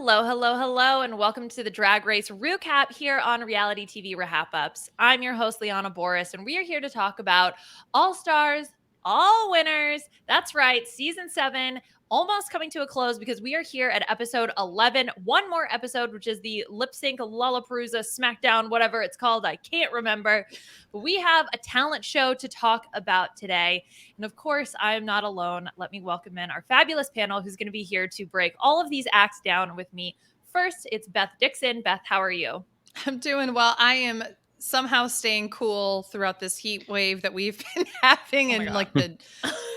Hello, hello, hello, and welcome to the Drag Race RHAPup here on reality TV RHAPups. I'm your host, Liana Boraas, and we are here to talk about All Stars, All Winners. That's right, Season 7, almost coming to a close because we are here at episode 11. One more episode, which is the Lip Sync Lollapalooza Smackdown, whatever it's called. I can't remember. But we have a talent show to talk about today. And of course, I am not alone. Let me welcome in our fabulous panel who's going to be here to break all of these acts down with me. First, it's Beth Dixon. Beth, how are you? I'm doing well. I am somehow staying cool throughout this heat wave that we've been having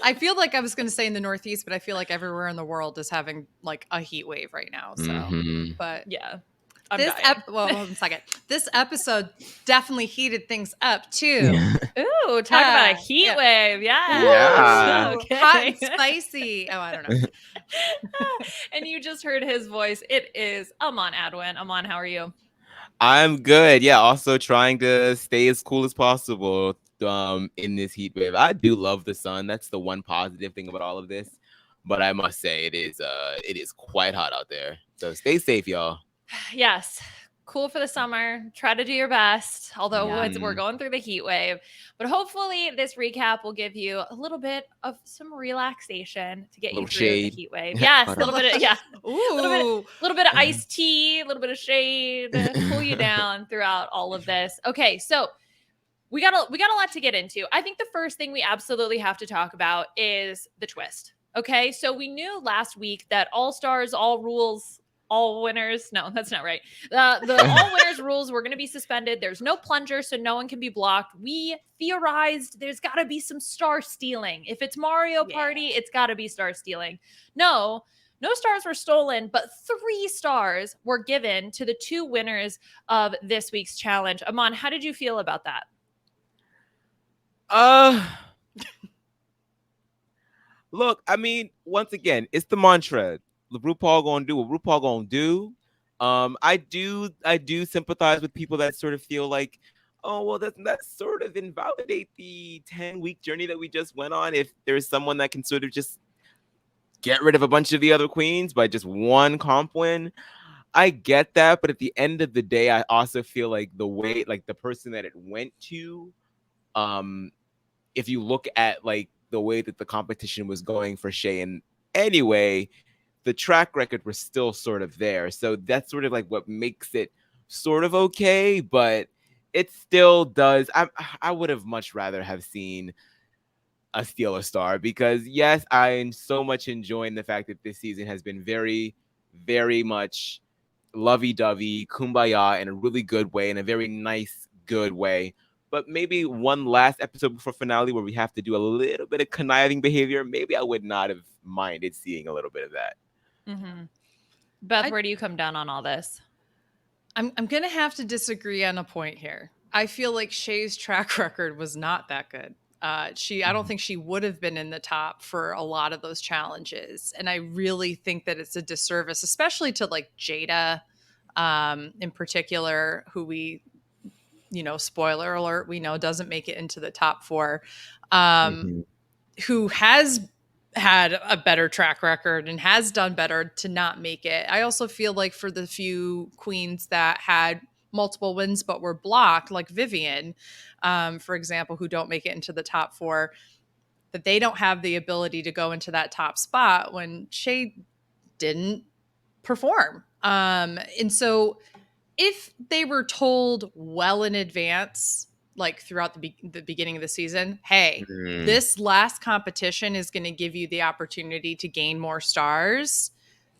I feel like I was going to say in the Northeast, but I feel like everywhere in the world is having like a heat wave right now. So, but yeah. One second. This episode definitely heated things up too. Ooh, talk about a heat wave. Yeah. Okay. Hot and spicy. Oh, I don't know. And you just heard his voice. It is Aman Adwin. Aman, how are you? I'm good. Yeah, also trying to stay as cool as possible in this heat wave. I do love the sun. That's the one positive thing about all of this. But I must say it is quite hot out there. So stay safe, y'all. Yes. Cool for the summer. Try to do your best, although we're going through the heat wave. But hopefully this recap will give you a little bit of some relaxation to get you through the heat wave. Yes, a little bit of a little bit of iced tea, a little bit of shade to cool you down throughout all of this. Okay, so we got a lot to get into. I think the first thing we absolutely have to talk about is the twist. Okay, so we knew last week that All Stars, All Rules, All Winners. No, that's not right. The All Winners rules were going to be suspended. There's no plunger, so no one can be blocked. We theorized there's got to be some star stealing. If it's Mario Party, it's got to be star stealing. No stars were stolen, but 3 stars were given to the 2 winners of this week's challenge. Aman, how did you feel about that? Look, I mean, once again, it's the mantra. RuPaul gonna do what RuPaul gonna do. I do sympathize with people that sort of feel like, oh, well, doesn't that sort of invalidate the 10-week journey that we just went on? If there's someone that can sort of just get rid of a bunch of the other queens by just one comp win, I get that. But at the end of the day, I also feel like the person that it went to, if you look at like the way that the competition was going for Shea, and anyway, the track record was still sort of there. So that's sort of like what makes it sort of okay, but it still does. I would have much rather have seen a steal a star, because yes, I'm so much enjoying the fact that this season has been very, very much lovey-dovey, kumbaya in a really good way, in a very nice, good way. But maybe one last episode before finale where we have to do a little bit of conniving behavior, maybe I would not have minded seeing a little bit of that. Mm-hmm. Beth, where do you come down on all this? I'm going to have to disagree on a point here. I feel like Shea's track record was not that good. I don't think she would have been in the top for a lot of those challenges. And I really think that it's a disservice, especially to like Jada in particular, who we, spoiler alert, we know doesn't make it into the top 4, who has had a better track record and has done better to not make it. I also feel like for the few queens that had multiple wins but were blocked, like Vivienne, for example, who don't make it into the top 4, that they don't have the ability to go into that top spot when Shea didn't perform. And so if they were told well in advance, like throughout the beginning of the season, hey, this last competition is going to give you the opportunity to gain more stars,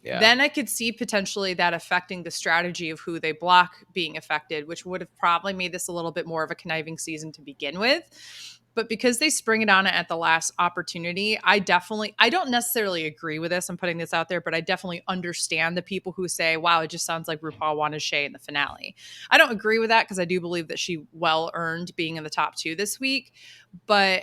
then I could see potentially that affecting the strategy of who they block being affected, which would have probably made this a little bit more of a conniving season to begin with. But because they spring it on it at the last opportunity, I don't necessarily agree with this. I'm putting this out there, but I definitely understand the people who say, wow, it just sounds like RuPaul wanted Shea in the finale. I don't agree with that because I do believe that she well earned being in the top 2 this week. But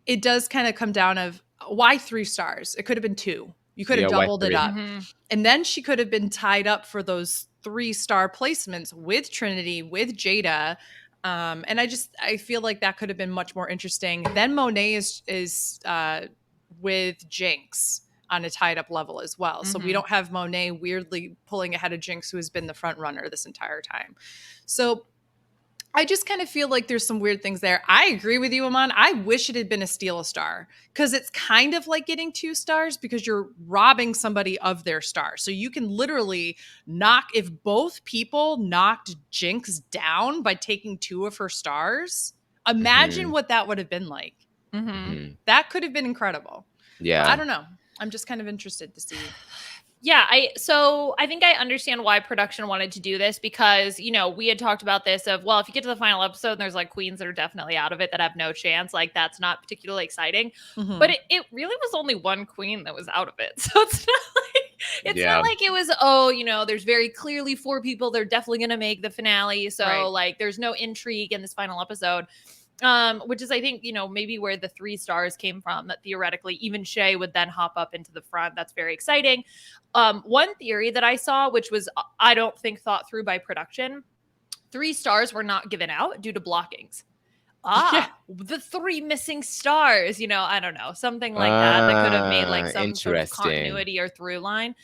it does kind of come down of why 3 stars? It could have been 2. You could have doubled it up. Mm-hmm. And then she could have been tied up for those 3-star placements with Trinity, with Jada. And I feel like that could have been much more interesting. Then Monet is with Jinx. on a tied up level as well. So we don't have Monet weirdly pulling ahead of Jinx, who has been the front runner this entire time. So I just kind of feel like there's some weird things there. I agree with you, Aman. I wish it had been a steal a star, because it's kind of like getting 2 stars because you're robbing somebody of their star. So you can literally knock, if both people knocked Jinx down by taking 2 of her stars, imagine what that would have been like. That could have been incredible. Yeah. But I don't know. I'm just kind of interested to see. Yeah, I think I understand why production wanted to do this, because, you know, we had talked about this of, well, if you get to the final episode and there's like queens that are definitely out of it that have no chance, like that's not particularly exciting. But it really was only one queen that was out of it. So it's not like it was, oh, you know, there's very clearly 4 people they're definitely going to make the finale. So like there's no intrigue in this final episode. Which is, I think, you know, maybe where the 3 stars came from, that theoretically even Shea would then hop up into the front. That's very exciting. One theory that I saw, which was, I don't think thought through by production, 3 stars were not given out due to blockings. The 3 missing stars, you know, I don't know, something like that could have made like some sort of continuity or through line.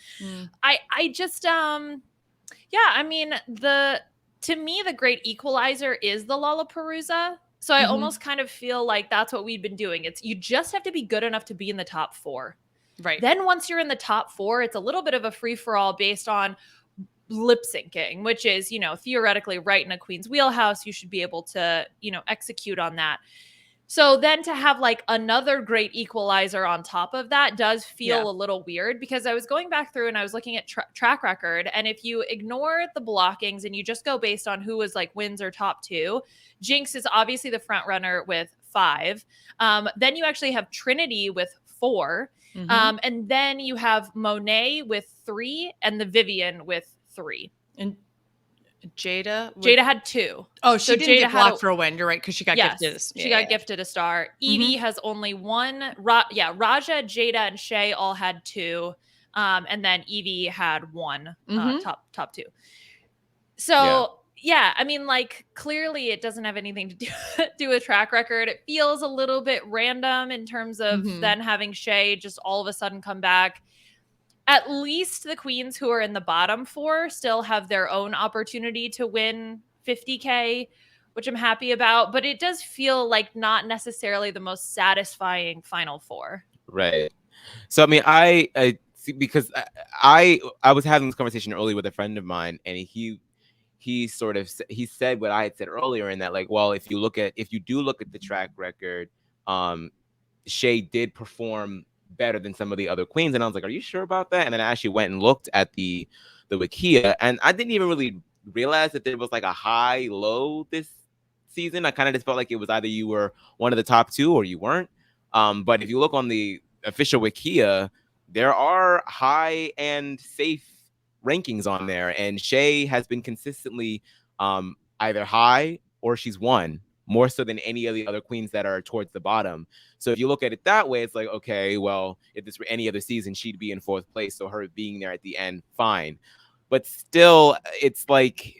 I just, yeah, I mean, to me, the great equalizer is the Lollapalooza. So I almost kind of feel like that's what we've been doing. It's, you just have to be good enough to be in the top 4. Right. Then once you're in the top 4, it's a little bit of a free-for-all based on lip syncing, which is, you know, theoretically right in a queen's wheelhouse. You should be able to, you know, execute on that. So then to have like another great equalizer on top of that does feel a little weird, because I was going back through and I was looking at track record. And if you ignore the blockings and you just go based on who was like wins or top 2, Jinx is obviously the front runner with 5. Then you actually have Trinity with 4. And then you have Monet with 3 and the Vivienne with 3. And Jada had 2. Oh, she didn't get blocked for a win. You're right, because she got gifted. She got gifted a star. Evie has only 1. Raja, Jada, and Shea all had 2. And then Evie had 1 top 2. So yeah, I mean, like, clearly it doesn't have anything to do with track record. It feels a little bit random in terms of then having Shea just all of a sudden come back. At least the queens who are in the bottom 4 still have their own opportunity to win 50K, which I'm happy about. But it does feel like not necessarily the most satisfying final 4. Right. So, I mean, I see, because I was having this conversation earlier with a friend of mine, and he sort of said what I had said earlier, in that, like, well, if you do look at the track record, Shea did perform better than some of the other queens. And I was like, are you sure about that? And then I actually went and looked at the Wikia, and I didn't even really realize that there was like a high low this season. I kind of just felt like it was either you were one of the top 2 or you weren't. But if you look on the official Wikia, there are high and safe rankings on there, and Shea has been consistently either high or she's won, more so than any of the other queens that are towards the bottom. So if you look at it that way, it's like, okay, well, if this were any other season, she'd be in 4th place. So her being there at the end, fine. But still, it's like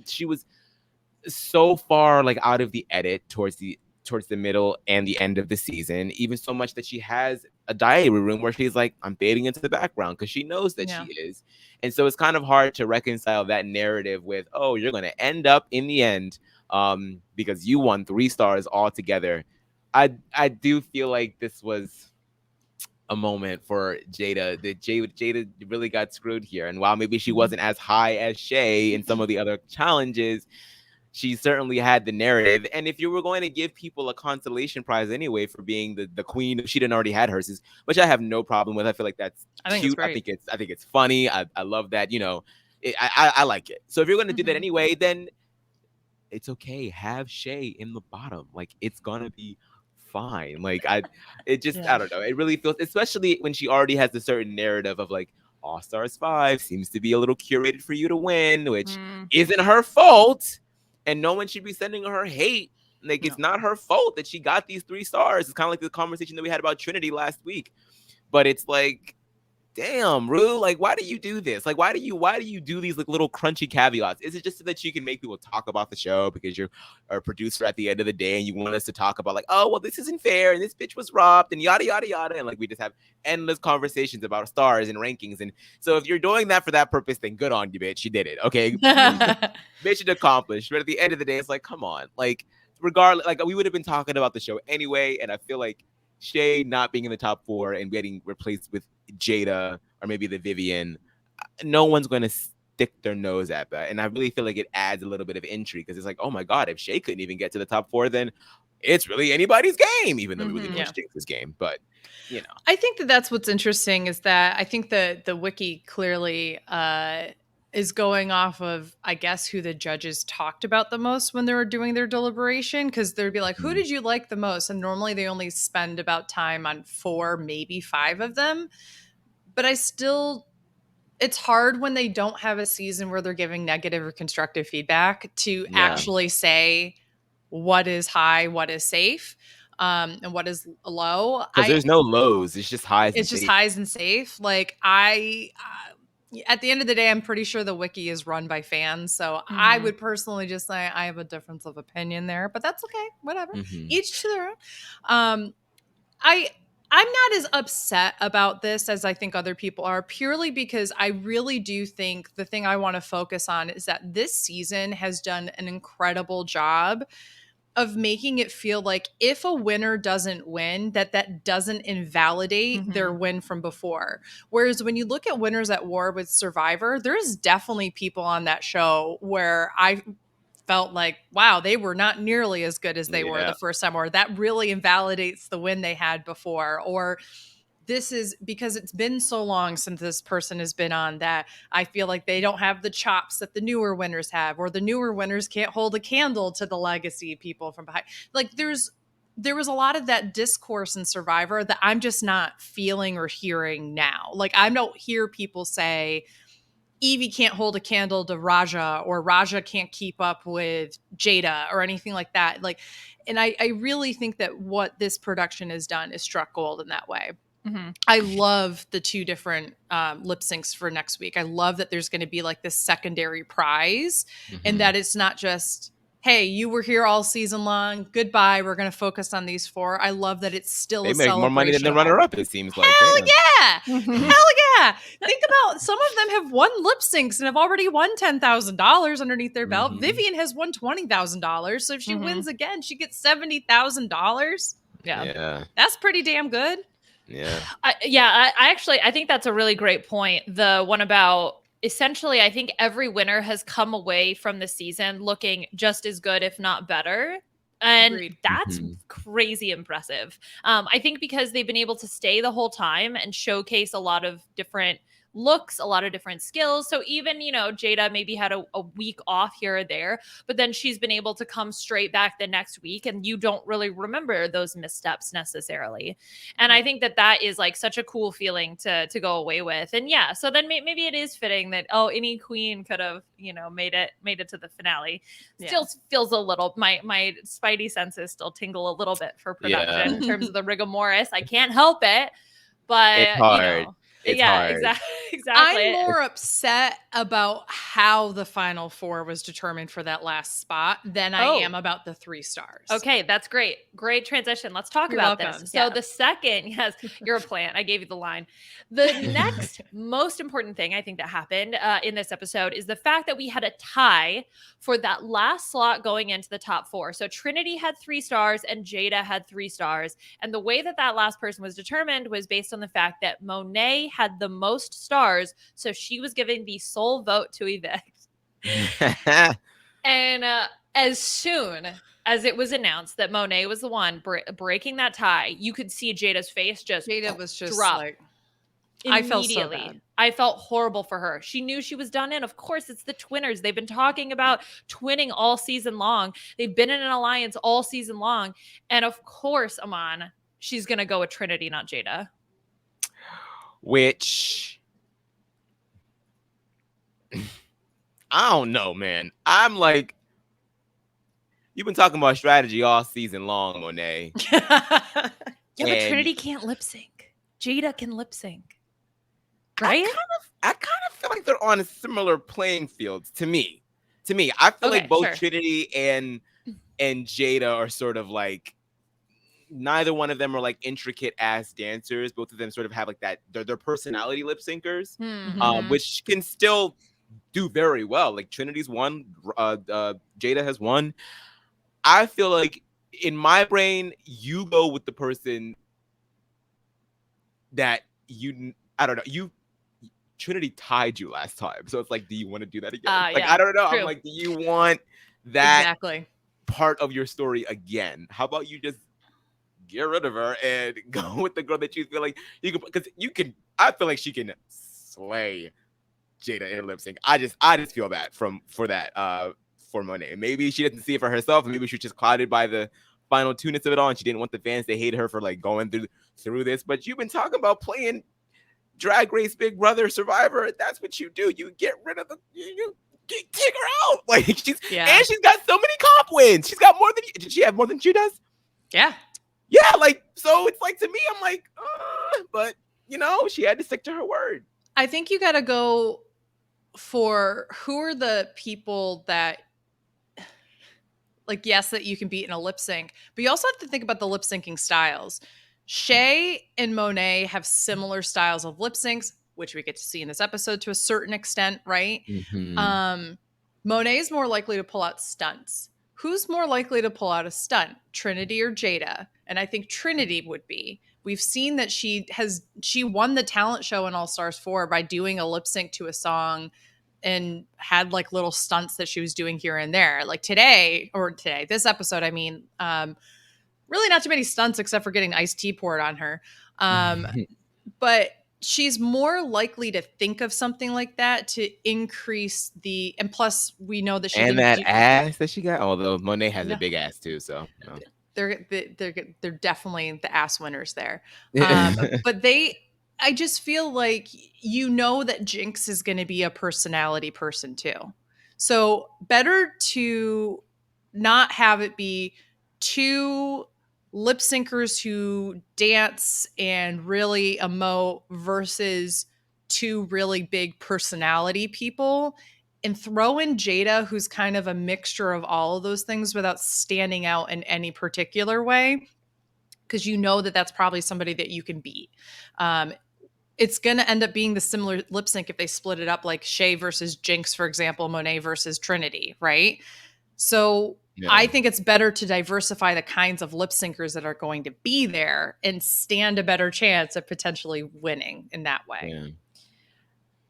she was so far like out of the edit towards the middle and the end of the season, even so much that she has a diary room where she's like, I'm fading into the background, because she knows that she is. And so it's kind of hard to reconcile that narrative with, oh, you're going to end up in the end because you won 3 stars altogether. I do feel like this was a moment for Jada. That Jada really got screwed here. And while maybe she wasn't as high as Shea in some of the other challenges, she certainly had the narrative. And if you were going to give people a consolation prize anyway for being the queen, she didn't already had hers, which I have no problem with. I feel like that's cute. I think it's funny. I love that. You know, I like it. So if you're going to do that anyway, then it's okay. Have Shea in the bottom. Like, it's gonna be fine. Like, I don't know. It really feels, especially when she already has a certain narrative of like, All Stars 5 seems to be a little curated for you to win, which isn't her fault. And no one should be sending her hate. Like, it's not her fault that she got these 3 stars. It's kind of like the conversation that we had about Trinity last week. But it's like, damn, Ru, like, why do you do this? Like, why do you do these like little crunchy caveats? Is it just so that you can make people talk about the show because you're a producer at the end of the day and you want us to talk about like, oh, well, this isn't fair and this bitch was robbed and yada yada yada, and like we just have endless conversations about stars and rankings. And so if you're doing that for that purpose, then good on you, bitch. You did it. Okay. Mission accomplished. But at the end of the day, it's like, come on. Like, regardless, like we would have been talking about the show anyway, and I feel like Shea not being in the top 4 and getting replaced with Jada or maybe the Vivienne, no one's going to stick their nose at that. And I really feel like it adds a little bit of intrigue because it's like, oh my God, if Shea couldn't even get to the top 4, then it's really anybody's game, even though we really pushed Jinx's game. But, you know. I think that's what's interesting is that I think the wiki clearly is going off of, I guess, who the judges talked about the most when they were doing their deliberation, because they'd be like, who did you like the most? And normally they only spend about time on 4, maybe 5 of them. But it's hard when they don't have a season where they're giving negative or constructive feedback to actually say what is high, what is safe, and what is low. Because there's no lows. It's just highs. It's just highs and safe. Like at the end of the day, I'm pretty sure the wiki is run by fans. So I would personally just say I have a difference of opinion there, but that's okay. Whatever. Each to their own. I'm not as upset about this as I think other people are, purely because I really do think the thing I want to focus on is that this season has done an incredible job of making it feel like if a winner doesn't win, that doesn't invalidate their win from before. Whereas when you look at Winners at War with Survivor, there's definitely people on that show where I felt like, wow, they were not nearly as good as they were the first time, or that really invalidates the win they had before, or this is because it's been so long since this person has been on that I feel like they don't have the chops that the newer winners have, or the newer winners can't hold a candle to the legacy people from behind. Like there was a lot of that discourse in Survivor that I'm just not feeling or hearing now. Like I don't hear people say Evie can't hold a candle to Raja, or Raja can't keep up with Jada, or anything like that. Like, and I really think that what this production has done is struck gold in that way. I love the 2 different lip syncs for next week. I love that there's going to be like this secondary prize, and that it's not just, hey, you were here all season long. Goodbye. We're going to focus on these 4. I love that it's still a celebration. They make more money than the runner-up, it seems like. Hell yeah. Hell yeah. Think about, some of them have won lip syncs and have already won $10,000 underneath their belt. Vivienne has won $20,000. So if she wins again, she gets $70,000. Yeah. That's pretty damn good. Yeah. I think that's a really great point. The one about, essentially, I think every winner has come away from the season looking just as good, if not better. And Agreed. That's crazy impressive. I think because they've been able to stay the whole time and showcase a lot of different looks, a lot of different skills. So even, Jada maybe had a week off here or there, but then she's been able to come straight back the next week, and you don't really remember those missteps necessarily. And I think that is like such a cool feeling to go away with. And yeah, so then maybe it is fitting that, any queen could have, made it to the finale. Still feels a little, my spidey senses still tingle a little bit for production in terms of the rigor I can't help it, but it's hard. It's hard. Exactly. I'm more upset about how the final 4 was determined for that last spot than I am about the 3 stars. Okay, that's great. Great transition. Let's talk about this. So the second, yes, you're a plant. I gave you the line. The next most important thing I think that happened in this episode is the fact that we had a tie for that last slot going into the top 4. So Trinity had 3 stars and Jada had 3 stars. And the way that last person was determined was based on the fact that Monet had the most stars, so she was giving the sole vote to evict. And as soon as it was announced that Monet was the one breaking that tie, you could see Jada's face Jada was just drop. Like, I felt so bad. I felt horrible for her. She knew she was done in. Of course, it's the twinners. They've been talking about twinning all season long. They've been in an alliance all season long. And of course, Aman, she's going to go with Trinity, not Jada. Which, I don't know, man. I'm like, you've been talking about strategy all season long, Monet. Yeah, but Trinity can't lip sync. Jada can lip sync. right? I kind of feel like they're on a similar playing fields to me. I feel like both Trinity and Jada are sort of like, neither one of them are like intricate ass dancers. Both of them sort of have like that, they're personality lip syncers, which can still do very well. Like Trinity's won, Jada has won. I feel like in my brain, you go with the person that I don't know, Trinity tied you last time. So it's like, do you want to do that again? I don't know. True. I'm like, do you want that part of your story again? How about you just get rid of her and go with the girl that you feel like you can, because I feel like she can slay Jada in lip sync. I just feel that for Monet. Maybe she doesn't see it for herself. Maybe she's just clouded by the final two-ness of it all, and she didn't want the fans to hate her for like going through this. But you've been talking about playing Drag Race Big Brother Survivor. That's what you do. You get rid of you take her out. Like and she's got so many comp wins. She's got more than did she have more than she does? Yeah, like, so it's like, to me, I'm like, but she had to stick to her word. I think you got to go for who are the people that, like, yes, that you can beat in a lip sync, but you also have to think about the lip syncing styles. Shea and Monet have similar styles of lip syncs, which we get to see in this episode to a certain extent, right? Monet is more likely to pull out stunts. Who's more likely to pull out a stunt, Trinity or Jada? And I think Trinity would be. We've seen that she won the talent show in All Stars 4 by doing a lip sync to a song and had like little stunts that she was doing here and there. Like this episode, I mean, really not too many stunts except for getting iced tea poured on her. But she's more likely to think of something like that to increase and plus we know that she and that ass that she got. Although Monet has a big ass too, so no. They're definitely the ass winners there. But I just feel like that Jinx is going to be a personality person too. So better to not have it be two lip syncers who dance and really emote versus two really big personality people, and throw in Jada, who's kind of a mixture of all of those things without standing out in any particular way, because that's probably somebody that you can beat. It's going to end up being the similar lip sync if they split it up, like Shea versus Jinx, for example, Monet versus Trinity, right? So I think it's better to diversify the kinds of lip syncers that are going to be there and stand a better chance of potentially winning in that way. Yeah.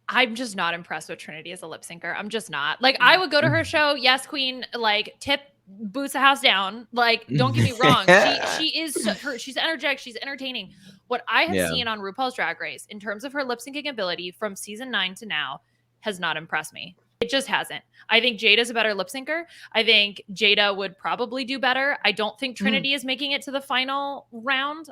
I'm just not impressed with Trinity as a lip syncer. I'm just not. Like, I would go to her show. Yes, queen. Like, tip boots the house down. Like, don't get me wrong. She's energetic. She's entertaining. What I have seen on RuPaul's Drag Race in terms of her lip syncing ability from season 9 to now has not impressed me. It just hasn't. I think Jada's a better lip syncer. I think Jada would probably do better. I don't think Trinity is making it to the final round.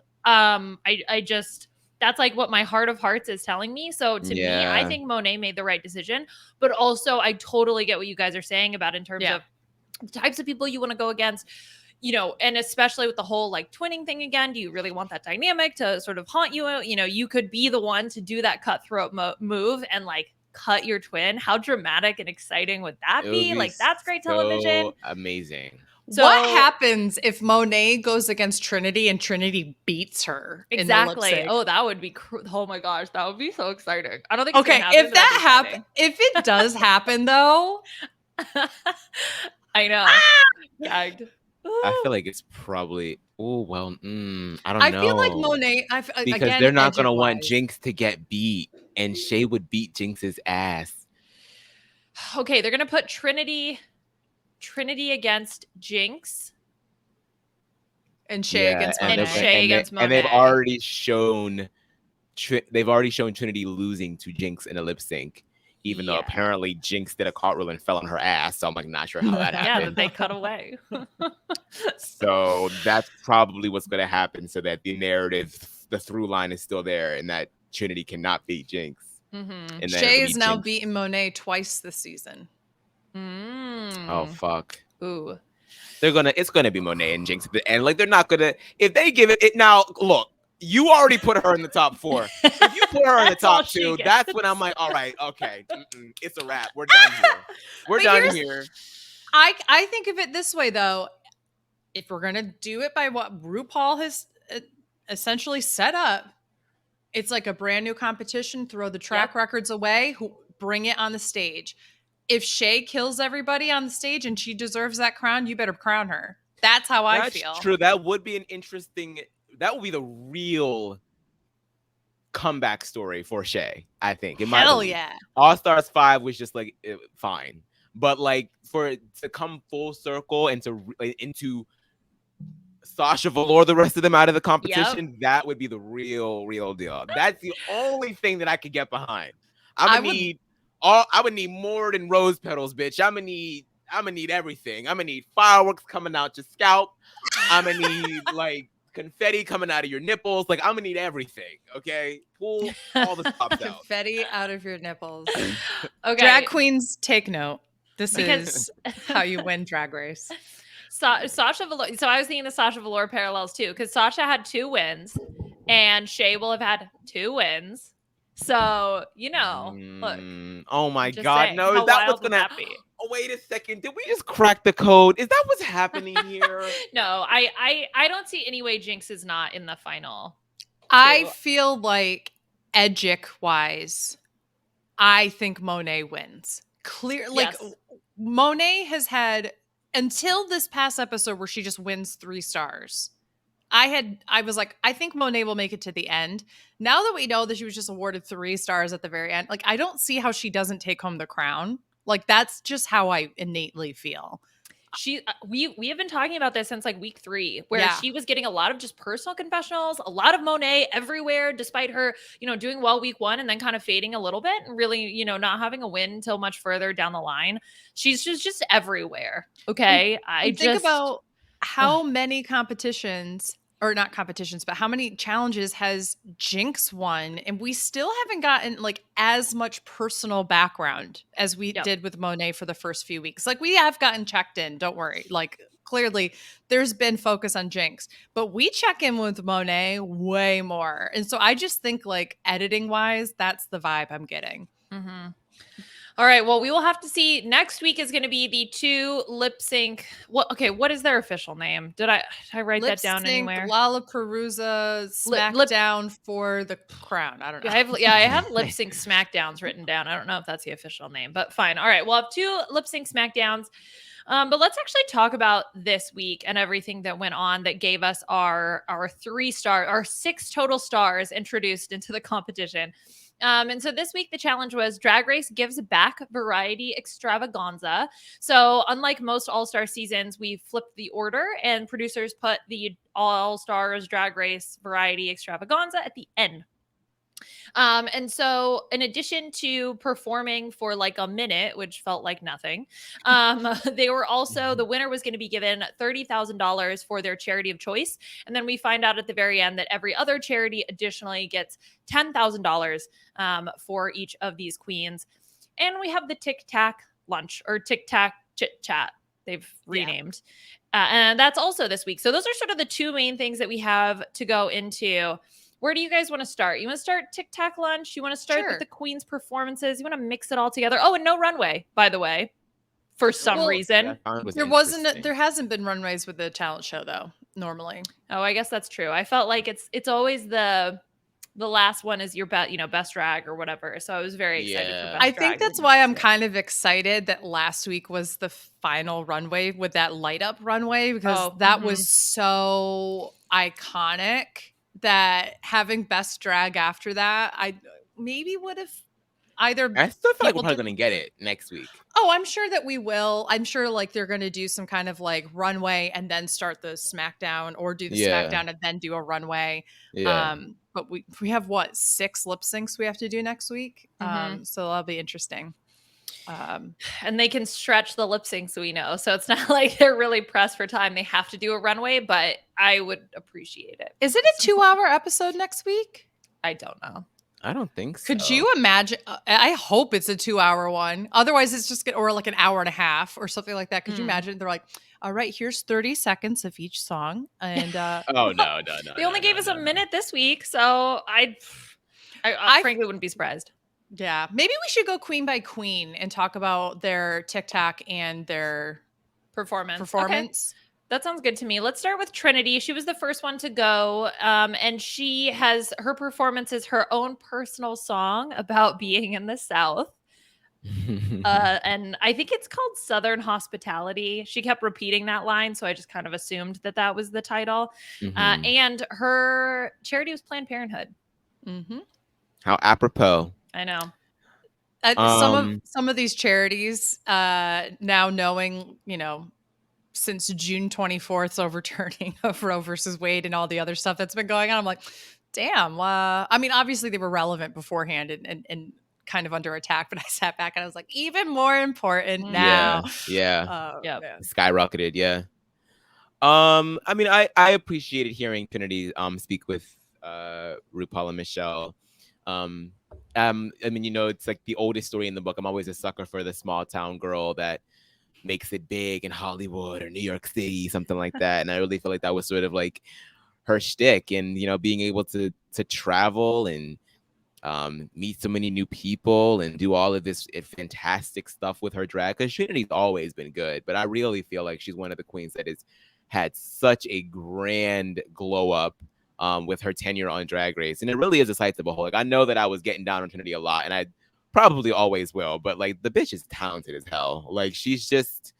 That's like what my heart of hearts is telling me. So to me, I think Monet made the right decision. But also, I totally get what you guys are saying about in terms of the types of people you want to go against, and especially with the whole like twinning thing again. Do you really want that dynamic to sort of haunt you? You could be the one to do that cutthroat move and like cut your twin. How dramatic and exciting would that be? Like, that's great television. Amazing. So, what happens if Monet goes against Trinity and Trinity beats her? Exactly. In the lip sync? Oh, that would be oh my gosh, that would be so exciting. I don't think it's gonna happen, if it does happen though. I know. Gagged. I feel like it's probably I don't know. I feel like Monet because again, they're not gonna want Jinx to get beat, and Shea would beat Jinx's ass. Okay, they're gonna put Trinity against Jinx and Shea against Monet. Against Monet. And they've already shown Trinity losing to Jinx in a lip sync, even though apparently Jinx did a cartwheel and fell on her ass. So I'm like not sure how that happened. Yeah, that they cut away. So that's probably what's going to happen, so that the narrative, the through line is still there, and that Trinity cannot beat Jinx. And Shea is now beaten Monet twice this season. Oh fuck! Ooh, it's gonna be Monet and Jinx, and like they're not gonna, if they give it now. Look, You already put her in the top 4. If you put her in the top 2, that's when I'm like, all right, okay, it's a wrap. We're done here. We're done here. I think of it this way, though. If we're going to do it by what RuPaul has essentially set up, it's like a brand new competition. Throw the track records away. Bring it on the stage. If Shea kills everybody on the stage and she deserves that crown, you better crown her. That's how I feel. That's true. That would be an interesting... That would be the real comeback story for Shea, I think. Hell yeah. All Stars 5 was just like fine. But like for it to come full circle and into Sasha, Velour, the rest of them out of the competition, that would be the real deal. That's the only thing that I could get behind. I would need more than rose petals, bitch. I'm gonna need everything. I'm gonna need fireworks coming out your scalp. I'm gonna need like confetti coming out of your nipples. Like, I'm gonna need everything. Okay, pull all the stops out. Confetti out of your nipples. Okay, drag queens, take note. This is how you win Drag Race. Sasha Velour. So I was thinking the Sasha Velour parallels too, because Sasha had 2 wins, and Shea will have had 2 wins. So look. Oh my God, no! Is that what's gonna happen? Oh, wait a second. Did we just crack the code? Is that what's happening here? No, I don't see any way Jinx is not in the final. I feel like Edgic wise, I think Monet wins. Monet has had until this past episode where she just wins 3 stars. I was like, I think Monet will make it to the end. Now that we know that she was just awarded 3 stars at the very end, like I don't see how she doesn't take home the crown. Like that's just how I innately feel. We have been talking about this since like week 3, where she was getting a lot of just personal confessionals, a lot of Monet everywhere, despite her, doing well week 1 and then kind of fading a little bit and really, not having a win until much further down the line. She's just everywhere. Okay. Think about how many competitions, or not competitions, but how many challenges has Jinx won? And we still haven't gotten like as much personal background as we did with Monet for the first few weeks. Like we have gotten checked in, don't worry. Like clearly there's been focus on Jinx, but we check in with Monet way more. And so I just think like editing wise, that's the vibe I'm getting. Mm-hmm. All right. Well, we will have to see. Next week is going to be the 2 lip sync. What is their official name? Did I write that down anywhere? Lollapalooza Smackdown for the crown. I don't know. I have lip sync Smackdowns written down. I don't know if that's the official name, but fine. All right. We'll have 2 lip sync Smackdowns. But let's actually talk about this week and everything that went on that gave us our 6 total stars introduced into the competition. And so this week, the challenge was Drag Race gives back variety extravaganza. So unlike most All-Star seasons, we flipped the order and producers put the All-Stars Drag Race variety extravaganza at the end. And so in addition to performing for like a minute, which felt like nothing, they were also, the winner was going to be given $30,000 for their charity of choice. And then we find out at the very end that every other charity additionally gets $10,000 for each of these queens. And we have the Tic Tac lunch, or Tic Tac Chit Chat. They've renamed. And that's also this week. So those are sort of the 2 main things that we have to go into. Where do you guys want to start? You want to start Tic Tac lunch? You want to start with the queen's performances? You want to mix it all together? Oh, and no runway, by the way, for some reason. There hasn't been runways with the talent show though, normally. Oh, I guess that's true. I felt like it's always the last one is your best drag or whatever. So I was very excited for best drag. I think that's why I'm kind of excited that last week was the final runway with that light up runway, because that was so iconic. That having best drag after that, I maybe would have either. I still feel like we're probably going to get it next week. Oh, I'm sure that we will. I'm sure like they're going to do some kind of like runway and then start the SmackDown, or do the SmackDown and then do a runway. Yeah. But we have 6 lip syncs we have to do next week. So that'll be interesting. And they can stretch the lip syncs, we know. So it's not like they're really pressed for time. They have to do a runway, but I would appreciate it. Is it a 2-hour episode next week? I don't know. I don't think so. Could you imagine? I hope it's a 2-hour one. Otherwise, it's just or like an hour and a half or something like that. Could you imagine? They're like, All right, here's 30 seconds of each song. And Oh, no. They only gave us a minute this week, so I frankly wouldn't be surprised. Yeah, maybe we should go queen by queen and talk about their TikTok and their performance. Okay. That sounds good to me. Let's start with Trinity. She was the first one to go, and she has her performance is her own personal song about being in the South. And I think it's called Southern Hospitality. She kept repeating that line, so I just kind of assumed that was the title. And her charity was Planned Parenthood. How apropos. I know. Some of these charities, now knowing, since June 24th's overturning of Roe versus Wade and all the other stuff that's been going on, I'm like, damn. I mean, obviously they were relevant beforehand and kind of under attack, but I sat back and I was like, even more important now. Yeah. Skyrocketed. Yeah. I mean, I appreciated hearing Trinity speak with RuPaul and Michelle. I mean, it's like the oldest story in the book. I'm always a sucker for the small town girl that makes it big in Hollywood or New York City, something like that. And I really feel like that was sort of like her shtick, and being able to travel and meet so many new people and do all of this fantastic stuff with her drag. Because Trinity's always been good, but I really feel like she's one of the queens that has had such a grand glow up with her tenure on Drag Race, and it really is a sight to behold. Like, I know that I was getting down on Trinity a lot, and I probably always will, but like, the bitch is talented as hell. Like, she's just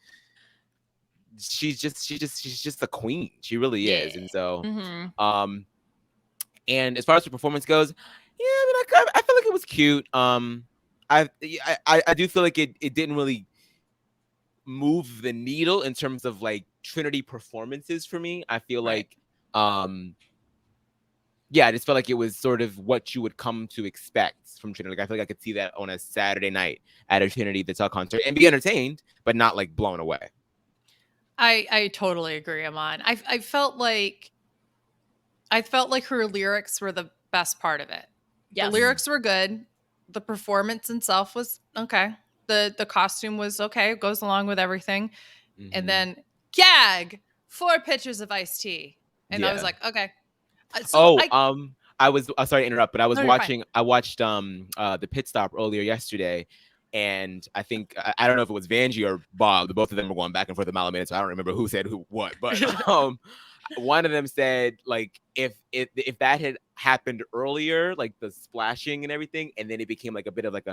a queen. She really is. And so and as far as the performance goes, yeah, I mean, I feel like it was cute. I do feel like it didn't really move the needle in terms of like Trinity performances for me. I feel like I just felt like it was sort of what you would come to expect from Trinity. Like, I feel like I could see that on a Saturday night at a Trinity the Tuck concert and be entertained, but not like blown away. I totally agree, Aman. I felt like her lyrics were the best part of it. Yes. The lyrics were good. The performance itself was okay. The costume was okay. It goes along with everything. And then gag 4 pitchers of iced tea. And I was like, okay. I was sorry to interrupt, but I was watching. I watched the pit stop earlier yesterday, and I think I don't know if it was Vanjie or Bob. Both of them were going back and forth a mile a minute, so I don't remember who said what. But one of them said, like, if that had happened earlier, like the splashing and everything, and then it became like a bit of like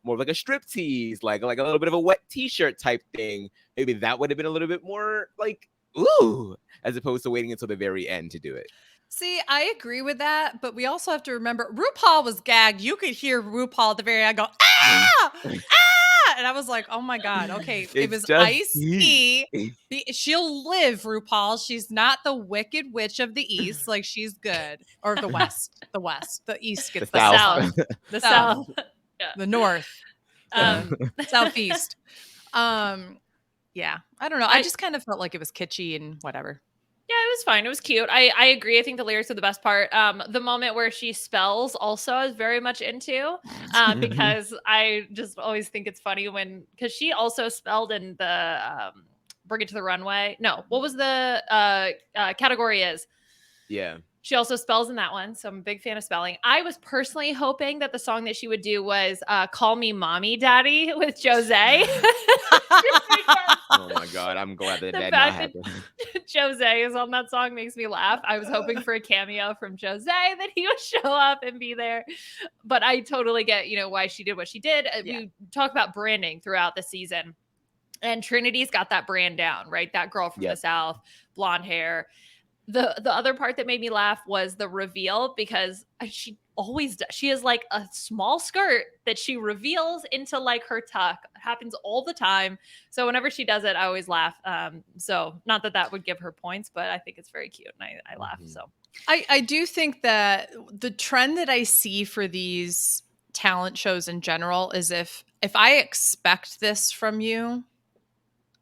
more of like a strip tease, like a little bit of a wet t-shirt type thing, maybe that would have been a little bit more like ooh, as opposed to waiting until the very end to do it. See, I agree with that, but we also have to remember RuPaul was gagged. You could hear RuPaul at the very end go, ah! Ah! And I was like, oh my God, okay. It was Ice-T. She'll live, RuPaul. She's not the Wicked Witch of the East. Like, she's good. Or the West. The East gets the South. The South. Yeah. The North. Southeast. Yeah. I don't know. I just kind of felt like it was kitschy and whatever. Yeah, it was fine. It was cute. I agree. I think the lyrics are the best part. The moment where she spells also I was very much into because I just always think it's funny because she also spelled in the Bring It to the Runway. No, what was the category is? Yeah. She also spells in that one, so I'm a big fan of spelling. I was personally hoping that the song that she would do was Call Me Mommy Daddy with Jose. Oh my God, I'm glad that not happened. Jose is on that song makes me laugh. I was hoping for a cameo from Jose, that he would show up and be there. But I totally get, why she did what she did. Yeah. We talk about branding throughout the season. And Trinity's got that brand down, right? That girl from the South, blonde hair. The other part that made me laugh was the reveal, because she always does. She has like a small skirt that she reveals into like her tuck. It happens all the time. So whenever she does it, I always laugh. So not that would give her points, but I think it's very cute and I laugh. So I do think that the trend that I see for these talent shows in general is if I expect this from you,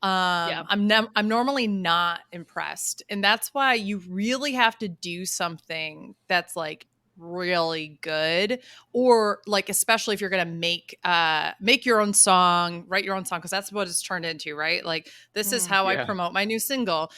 I'm normally not impressed. And that's why you really have to do something that's like really good, or like especially if you're gonna make your own song, write your own song, because that's what it's turned into, right? Like, this is how I promote my new single.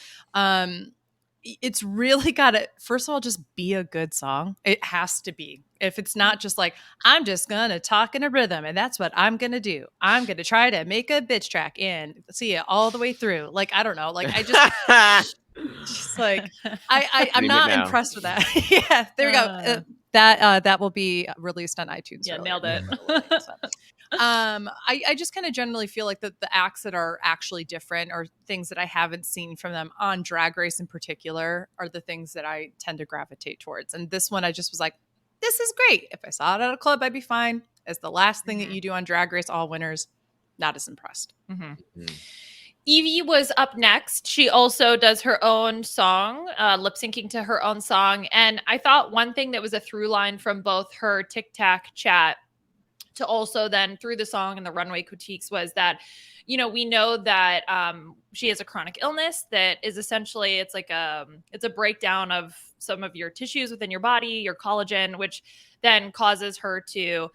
It's really gotta, first of all, just be a good song. It has to be. If it's not just like, I'm just gonna talk in a rhythm and that's what I'm gonna do, I'm gonna try to make a bitch track and see it all the way through, like, I don't know, like, I just like, I'm not impressed with that. Yeah, there we go. That will be released on iTunes. Yeah, nailed it. I just kind of generally feel like the acts that are actually different, or things that I haven't seen from them on Drag Race in particular, are the things that I tend to gravitate towards. And this one, I just was like, this is great. If I saw it at a club, I'd be fine. As the last thing that you do on Drag Race, all winners, not as impressed. Evie was up next. She also does her own song, lip syncing to her own song. And I thought one thing that was a through line from both her TikTok chat to also then through the song and the runway critiques was that, you know, we know that she has a chronic illness that is essentially, it's like it's a breakdown of some of your tissues within your body, your collagen, which then causes her to,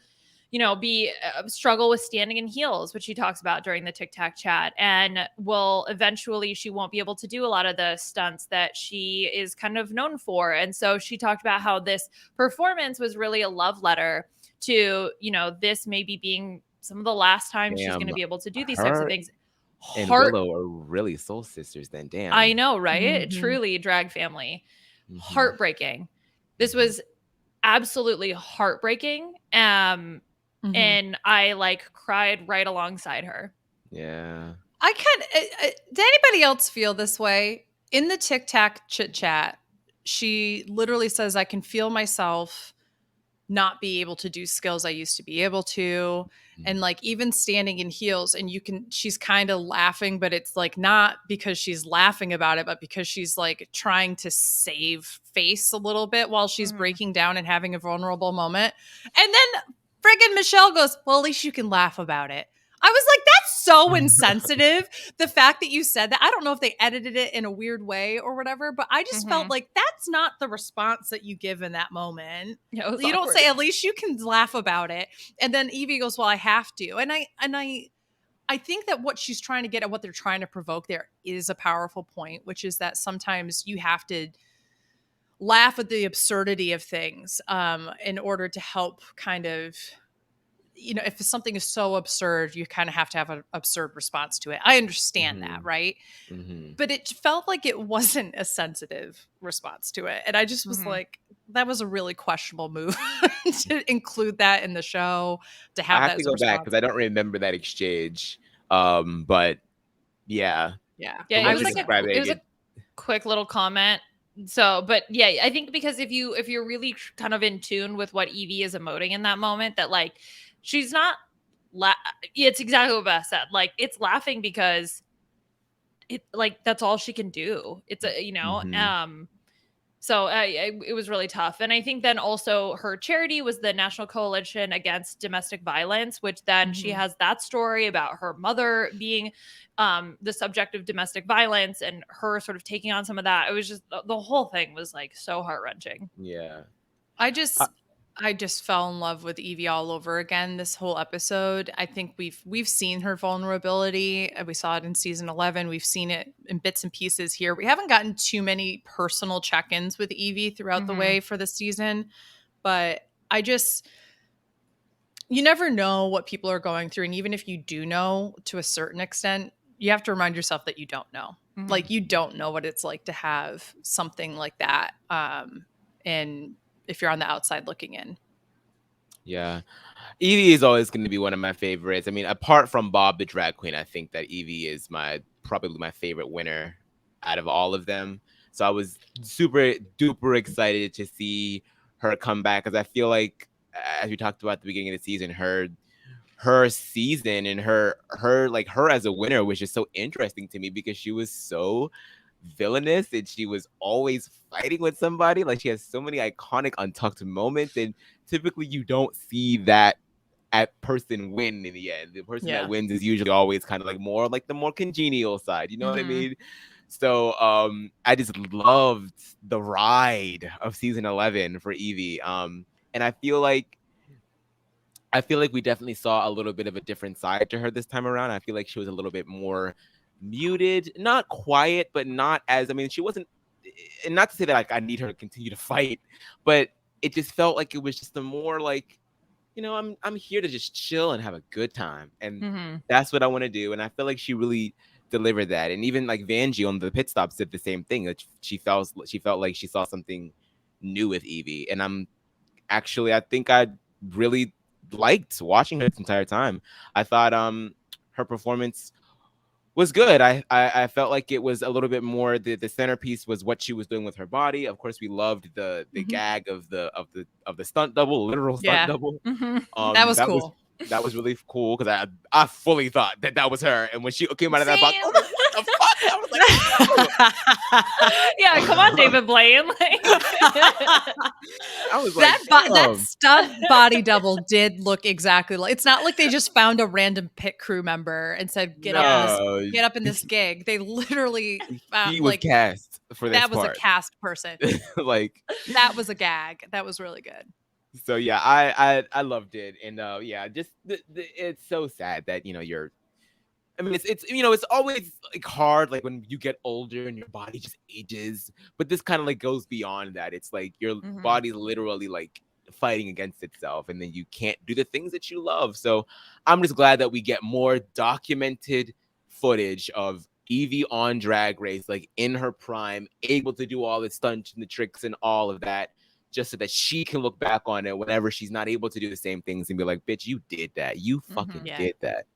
you know, be struggle with standing in heels, which she talks about during the TikTok chat, and will eventually, she won't be able to do a lot of the stunts that she is kind of known for. And so she talked about how this performance was really a love letter to, you know, this maybe being some of the last time she's going to be able to do these types of things. And Willow are really soul sisters then. Damn. I know, right? Truly drag family. Heartbreaking. This was absolutely heartbreaking. And I like cried right alongside her. Yeah. I did anybody else feel this way? In the TikTok chit chat, she literally says, I can feel myself not be able to do skills I used to be able to. And like, even standing in heels, and she's kind of laughing, but it's like not because she's laughing about it, but because she's like trying to save face a little bit while she's breaking down and having a vulnerable moment. And then friggin' Michelle goes, well, at least you can laugh about it. I was like, that's so insensitive. The fact that you said that, I don't know if they edited it in a weird way or whatever, but I just felt like that's not the response that you give in that moment. You don't say, at least you can laugh about it. And then Evie goes, well, I have to. And I think that what she's trying to get at, what they're trying to provoke there, is a powerful point, which is that sometimes you have to laugh at the absurdity of things in order to help kind of, you know, if something is so absurd, you kind of have to have an absurd response to it. I understand that, right? But it felt like it wasn't a sensitive response to it. And I just was like, that was a really questionable move to include that in the show, to have that. I have to go back because I don't remember that exchange. But yeah. It was a quick little comment. So, but yeah, I think because if you're really kind of in tune with what Evie is emoting in that moment, that like, she's not, it's exactly what Beth said. Like, it's laughing because it, like, that's all she can do. It's a, you know, so it was really tough. And I think then also her charity was the National Coalition Against Domestic Violence, which then she has that story about her mother being the subject of domestic violence and her sort of taking on some of that. It was just, the whole thing was like so heart-wrenching. Yeah. I just fell in love with Evie all over again this whole episode. I think we've seen her vulnerability. We saw it in season 11. We've seen it in bits and pieces here. We haven't gotten too many personal check-ins with Evie throughout the way for the season, but you never know what people are going through. And even if you do know to a certain extent, you have to remind yourself that you don't know. Like, you don't know what it's like to have something like that. And if you're on the outside looking in. Yeah. Evie is always going to be one of my favorites. I mean, apart from Bob the Drag Queen, I think that Evie is probably my favorite winner out of all of them. So I was super duper excited to see her come back, because I feel like, as we talked about at the beginning of the season, her season and her as a winner was just so interesting to me, because she was so villainous and she was always fighting with somebody. Like, she has so many iconic untucked moments, and typically you don't see that person win in the end. The person that wins is usually always kind of like more like the more congenial side, you know what I mean? So I just loved the ride of season 11 for Evie. And I feel like we definitely saw a little bit of a different side to her this time around. I feel like she was a little bit more muted, not quiet, but not as, I mean, she wasn't, and not to say that like I need her to continue to fight, but it just felt like it was just a more like, I'm here to just chill and have a good time. And that's what I want to do. And I feel like she really delivered that. And even like Vanjie on the pit stops did the same thing. That she felt like she saw something new with Evie. And I think I really liked watching her this entire time. I thought her performance was good. I felt like it was a little bit more, the centerpiece was what she was doing with her body. Of course, we loved the gag of the stunt double, literal stunt double. That was cool. That was really cool because I fully thought that was her. And when she came out of that box, I was like, what the fuck? I was like, oh. Yeah, come on, David Blaine. I was that stunt body double did look exactly like. It's not like they just found a random pit crew member and said, get up in this gig. They literally he was cast for this. That was a cast person. Like that was a gag. That was really good. So yeah, I loved it. And yeah, just it's so sad that you're, I mean, it's always like hard, like when you get older and your body just ages, but this kind of like goes beyond that. It's like your body's literally like fighting against itself, and then you can't do the things that you love. So I'm just glad that we get more documented footage of Evie on Drag Race, like in her prime, able to do all the stunts and the tricks and all of that, just so that she can look back on it whenever she's not able to do the same things and be like, bitch, you did that. You fucking did that.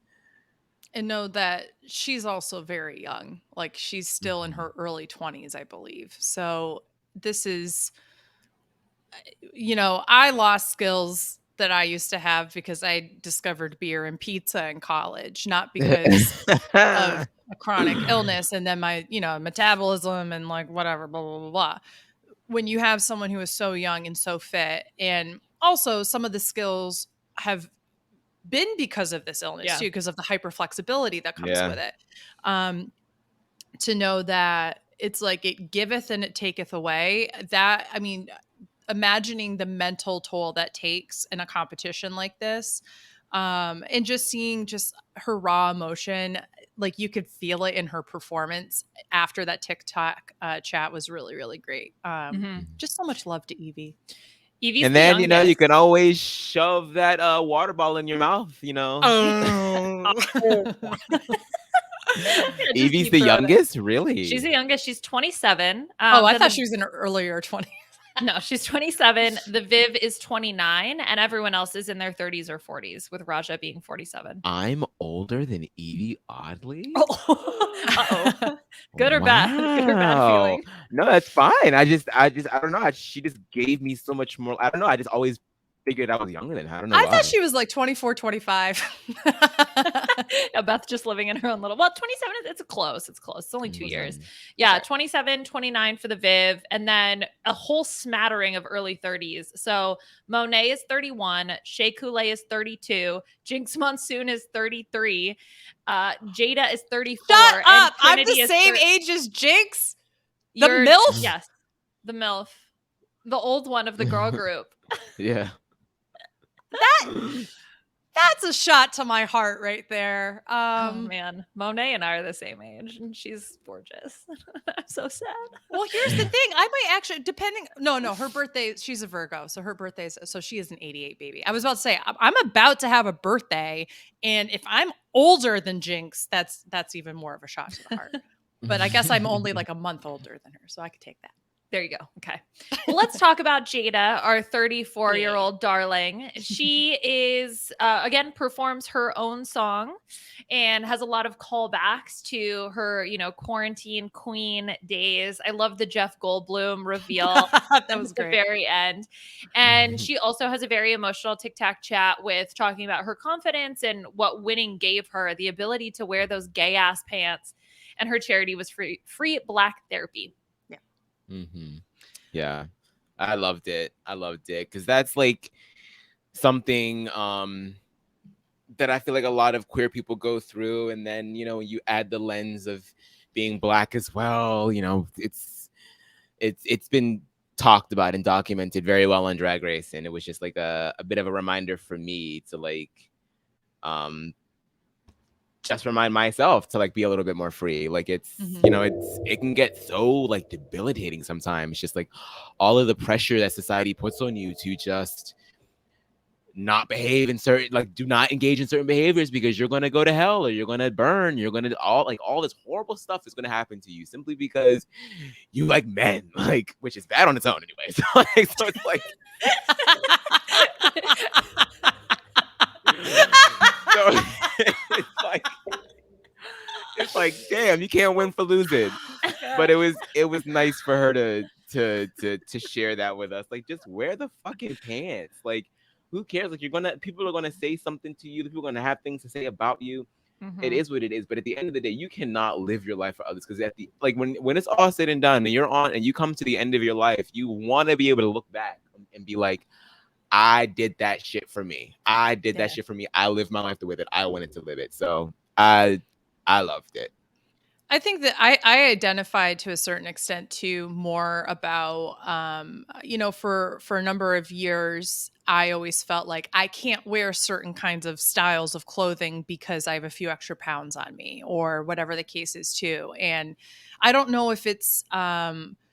And know that she's also very young. Like, she's still in her early 20s, I believe. So this is, I lost skills that I used to have because I discovered beer and pizza in college, not because of a chronic illness and then my, metabolism and like whatever, blah, blah, blah, blah. When you have someone who is so young and so fit, and also some of the skills have been because of this illness too, because of the hyper flexibility that comes with it. To know that it's like it giveth and it taketh away. That, I mean, imagining the mental toll that takes in a competition like this, and just seeing just her raw emotion, like you could feel it in her performance after that TikTok chat was really, really great. Just so much love to Evie. Evie's and then you can always shove that water bottle in your mouth. Evie's the youngest, really? She's the youngest. She's 27. I thought she was in her earlier 20s. No, she's 27. The Viv is 29, and everyone else is in their 30s or 40s, with Raja being 47. I'm older than Evie, oddly. Uh-oh. Good or bad? Good or bad feeling? No, that's fine. I don't know. She just gave me so much more. I don't know. I just always figured I was younger than her. I don't know. I thought she was like 24, 25. Beth just living in her own little. Well, 27. It's close. It's close. It's only 2 years. Yeah, sure. 27, 29 for the Viv, and then a whole smattering of early 30s. So Monet is 31, Shea is 32, Jinx Monsoon is 33, Jada is 34. Shut up! I'm the same age as Jinx. The MILF. Yes, the MILF, the old one of the girl group. Yeah. That's a shot to my heart right there. Oh man, Monet and I are the same age, and she's gorgeous. I'm so sad. Well, here's the thing: I might actually, No, her birthday. She's a Virgo, so her birthday. So she is an 88 baby. I was about to say I'm about to have a birthday, and if I'm older than Jinx, that's even more of a shot to the heart. But I guess I'm only like a month older than her, so I could take that. There you go. Okay. Well, let's talk about Jada, our 34-year-old darling. She is, again, performs her own song and has a lot of callbacks to her, quarantine queen days. I love the Jeff Goldblum reveal. That was great. At the very end. And she also has a very emotional TikTok chat with talking about her confidence and what winning gave her, the ability to wear those gay ass pants. And her charity was free Black therapy. Yeah, I loved it because that's like something that I feel like a lot of queer people go through, and then you add the lens of being Black as well. You know, it's been talked about and documented very well on Drag Race, and it was just like a bit of a reminder for me to like just remind myself to like be a little bit more free. Like it's you know, it can get so like debilitating sometimes, just like all of the pressure that society puts on you to just not behave in certain, like do not engage in certain behaviors because you're gonna go to hell or you're gonna burn, you're gonna all this horrible stuff is gonna happen to you simply because you like men, like, which is bad on its own anyway. So it's like so it's like damn, you can't win for losing. But it was nice for her to share that with us. Like, just wear the fucking pants. Like, who cares? Like, people are gonna say something to you. People are gonna have things to say about you. It is what it is. But at the end of the day, you cannot live your life for others, because at the when it's all said and done, and you're on and you come to the end of your life, you want to be able to look back and be like, I did that shit for me. I did that shit for me. I lived my life the way that I wanted to live it. So I loved it. I think that I identified to a certain extent too more about, you know, for a number of years, I always felt like I can't wear certain kinds of styles of clothing because I have a few extra pounds on me or whatever the case is too. And I don't know if it's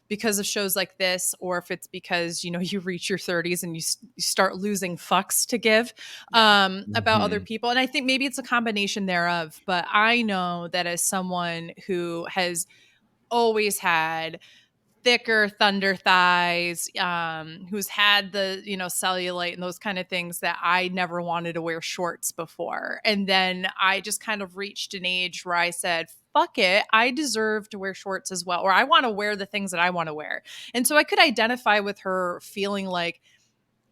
because of shows like this, or if it's because, you know, you reach your 30s and you start losing fucks to give about other people. And I think maybe it's a combination thereof. But I know that as someone who has always had thicker thunder thighs, who's had the, you know, cellulite and those kind of things, that I never wanted to wear shorts before. And then I just kind of reached an age where I said, fuck it, I deserve to wear shorts as well, or I want to wear the things that I want to wear. And so I could identify with her feeling like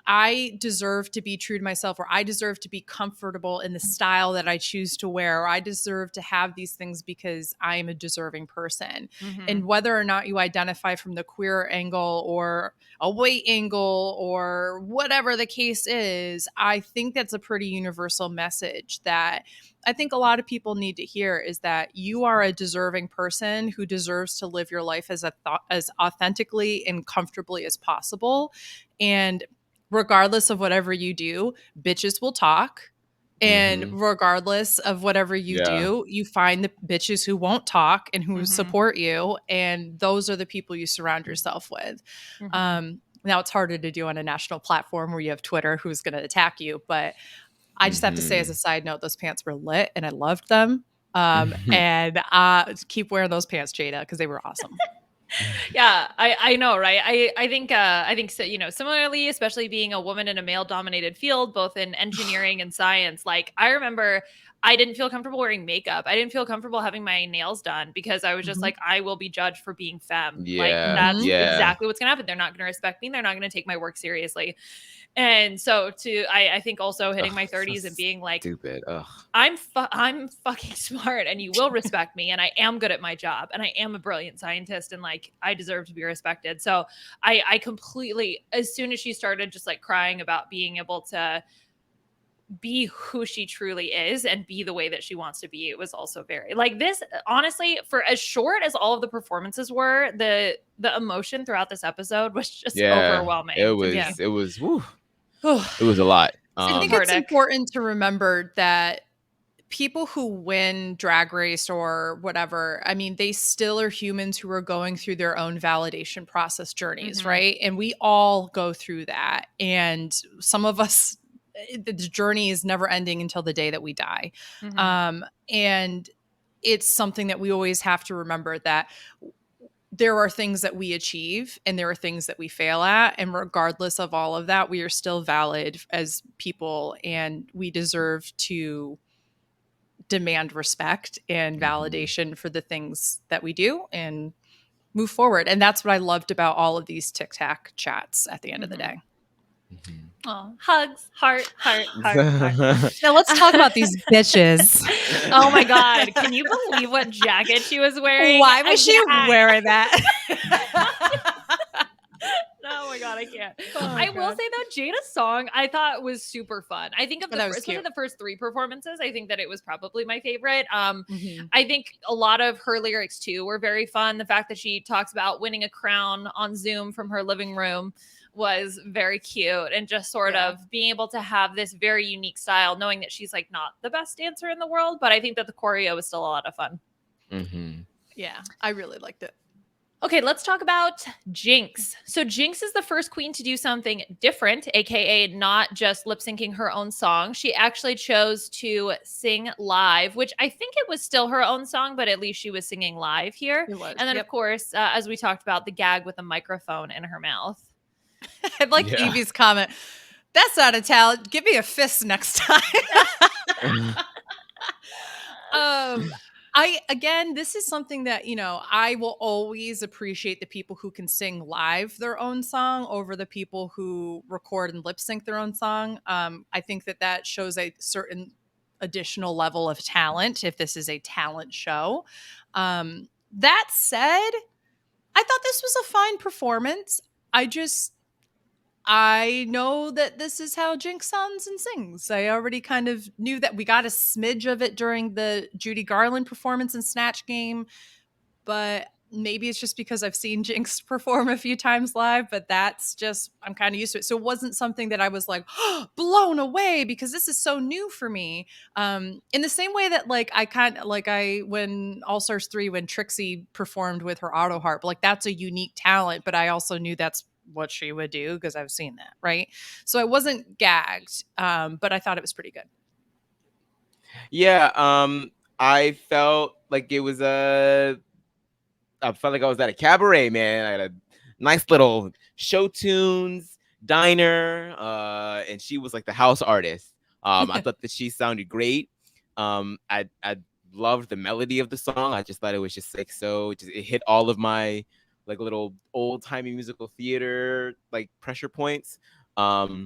I deserve to be true to myself, or I deserve to be comfortable in the style that I choose to wear, or I deserve to have these things because I am a deserving person. And whether or not you identify from the queer angle or a weight angle or whatever the case is, I think that's a pretty universal message that I think a lot of people need to hear, is that you are a deserving person who deserves to live your life as authentically and comfortably as possible. And regardless of whatever you do, bitches will talk. And regardless of whatever you do, you find the bitches who won't talk and who support you. And those are the people you surround yourself with. Now, it's harder to do on a national platform where you have Twitter who's going to attack you. But I just have to say, as a side note, those pants were lit and I loved them. And keep wearing those pants, Jada, because they were awesome. Yeah, I know, right? I think so, you know, similarly, especially being a woman in a male dominated field, both in engineering and science, like I remember I didn't feel comfortable wearing makeup. I didn't feel comfortable having my nails done because I was just like, I will be judged for being femme. Like that's exactly what's gonna happen. They're not gonna respect me. They're not gonna take my work seriously. And so I think also hitting my 30s and being like, stupid. I'm fucking smart and you will respect me and I am good at my job and I am a brilliant scientist and like I deserve to be respected. So I completely, as soon as she started just like crying about being able to be who she truly is and be the way that she wants to be, it was also very like this, honestly, for as short as all of the performances were, the emotion throughout this episode was just overwhelming. It was whew. It was a lot. I think it's important to remember that people who win Drag Race or whatever, I mean, they still are humans who are going through their own validation process journeys, right? And we all go through that. And some of us, the journey is never ending until the day that we die. And it's something that we always have to remember, that there are things that we achieve and there are things that we fail at. And regardless of all of that, we are still valid as people and we deserve to demand respect and validation for the things that we do and move forward. And that's what I loved about all of these TikTok chats at the end of the day. Oh, hugs, heart. Now let's talk about these bitches. Oh my God. Can you believe what jacket she was wearing? Why was she wearing that? Oh my God, I can't. Oh I will God. say though, Jada's song I thought was super fun. I think of That was especially cute. the first 3 performances, I think that it was probably my favorite. Mhm. I think a lot of her lyrics too were very fun. The fact that she talks about winning a crown on Zoom from her living room was very cute, and just sort of being able to have this very unique style, knowing that she's like not the best dancer in the world, but I think that the choreo was still a lot of fun. Yeah, I really liked it. Okay, let's talk about Jinx. So Jinx is the first queen to do something different, aka not just lip syncing her own song. She actually chose to sing live, which I think it was still her own song, but at least she was singing live here. It was. And then, of course, as we talked about, the gag with a microphone in her mouth. I like Evie's comment. That's not a talent. Give me a fist next time. This is something that, I will always appreciate the people who can sing live their own song over the people who record and lip sync their own song. I think that shows a certain additional level of talent if this is a talent show. That said, I thought this was a fine performance. I know that this is how Jinx sounds and sings. I already kind of knew that. We got a smidge of it during the Judy Garland performance in Snatch Game, but maybe it's just because I've seen Jinx perform a few times live, but I'm kind of used to it. So it wasn't something that I was like blown away, because this is so new for me. In the same way that when All Stars 3, when Trixie performed with her auto harp, like that's a unique talent, but I also knew that's what she would do because I've seen that, right? So I wasn't gagged, but I thought it was pretty good. Yeah, I felt like I felt like I was at a cabaret, man. I had a nice little show tunes diner, and she was like the house artist. I thought that she sounded great. I loved the melody of the song. I just thought it was just like it hit all of my like little old timey musical theater like pressure points. But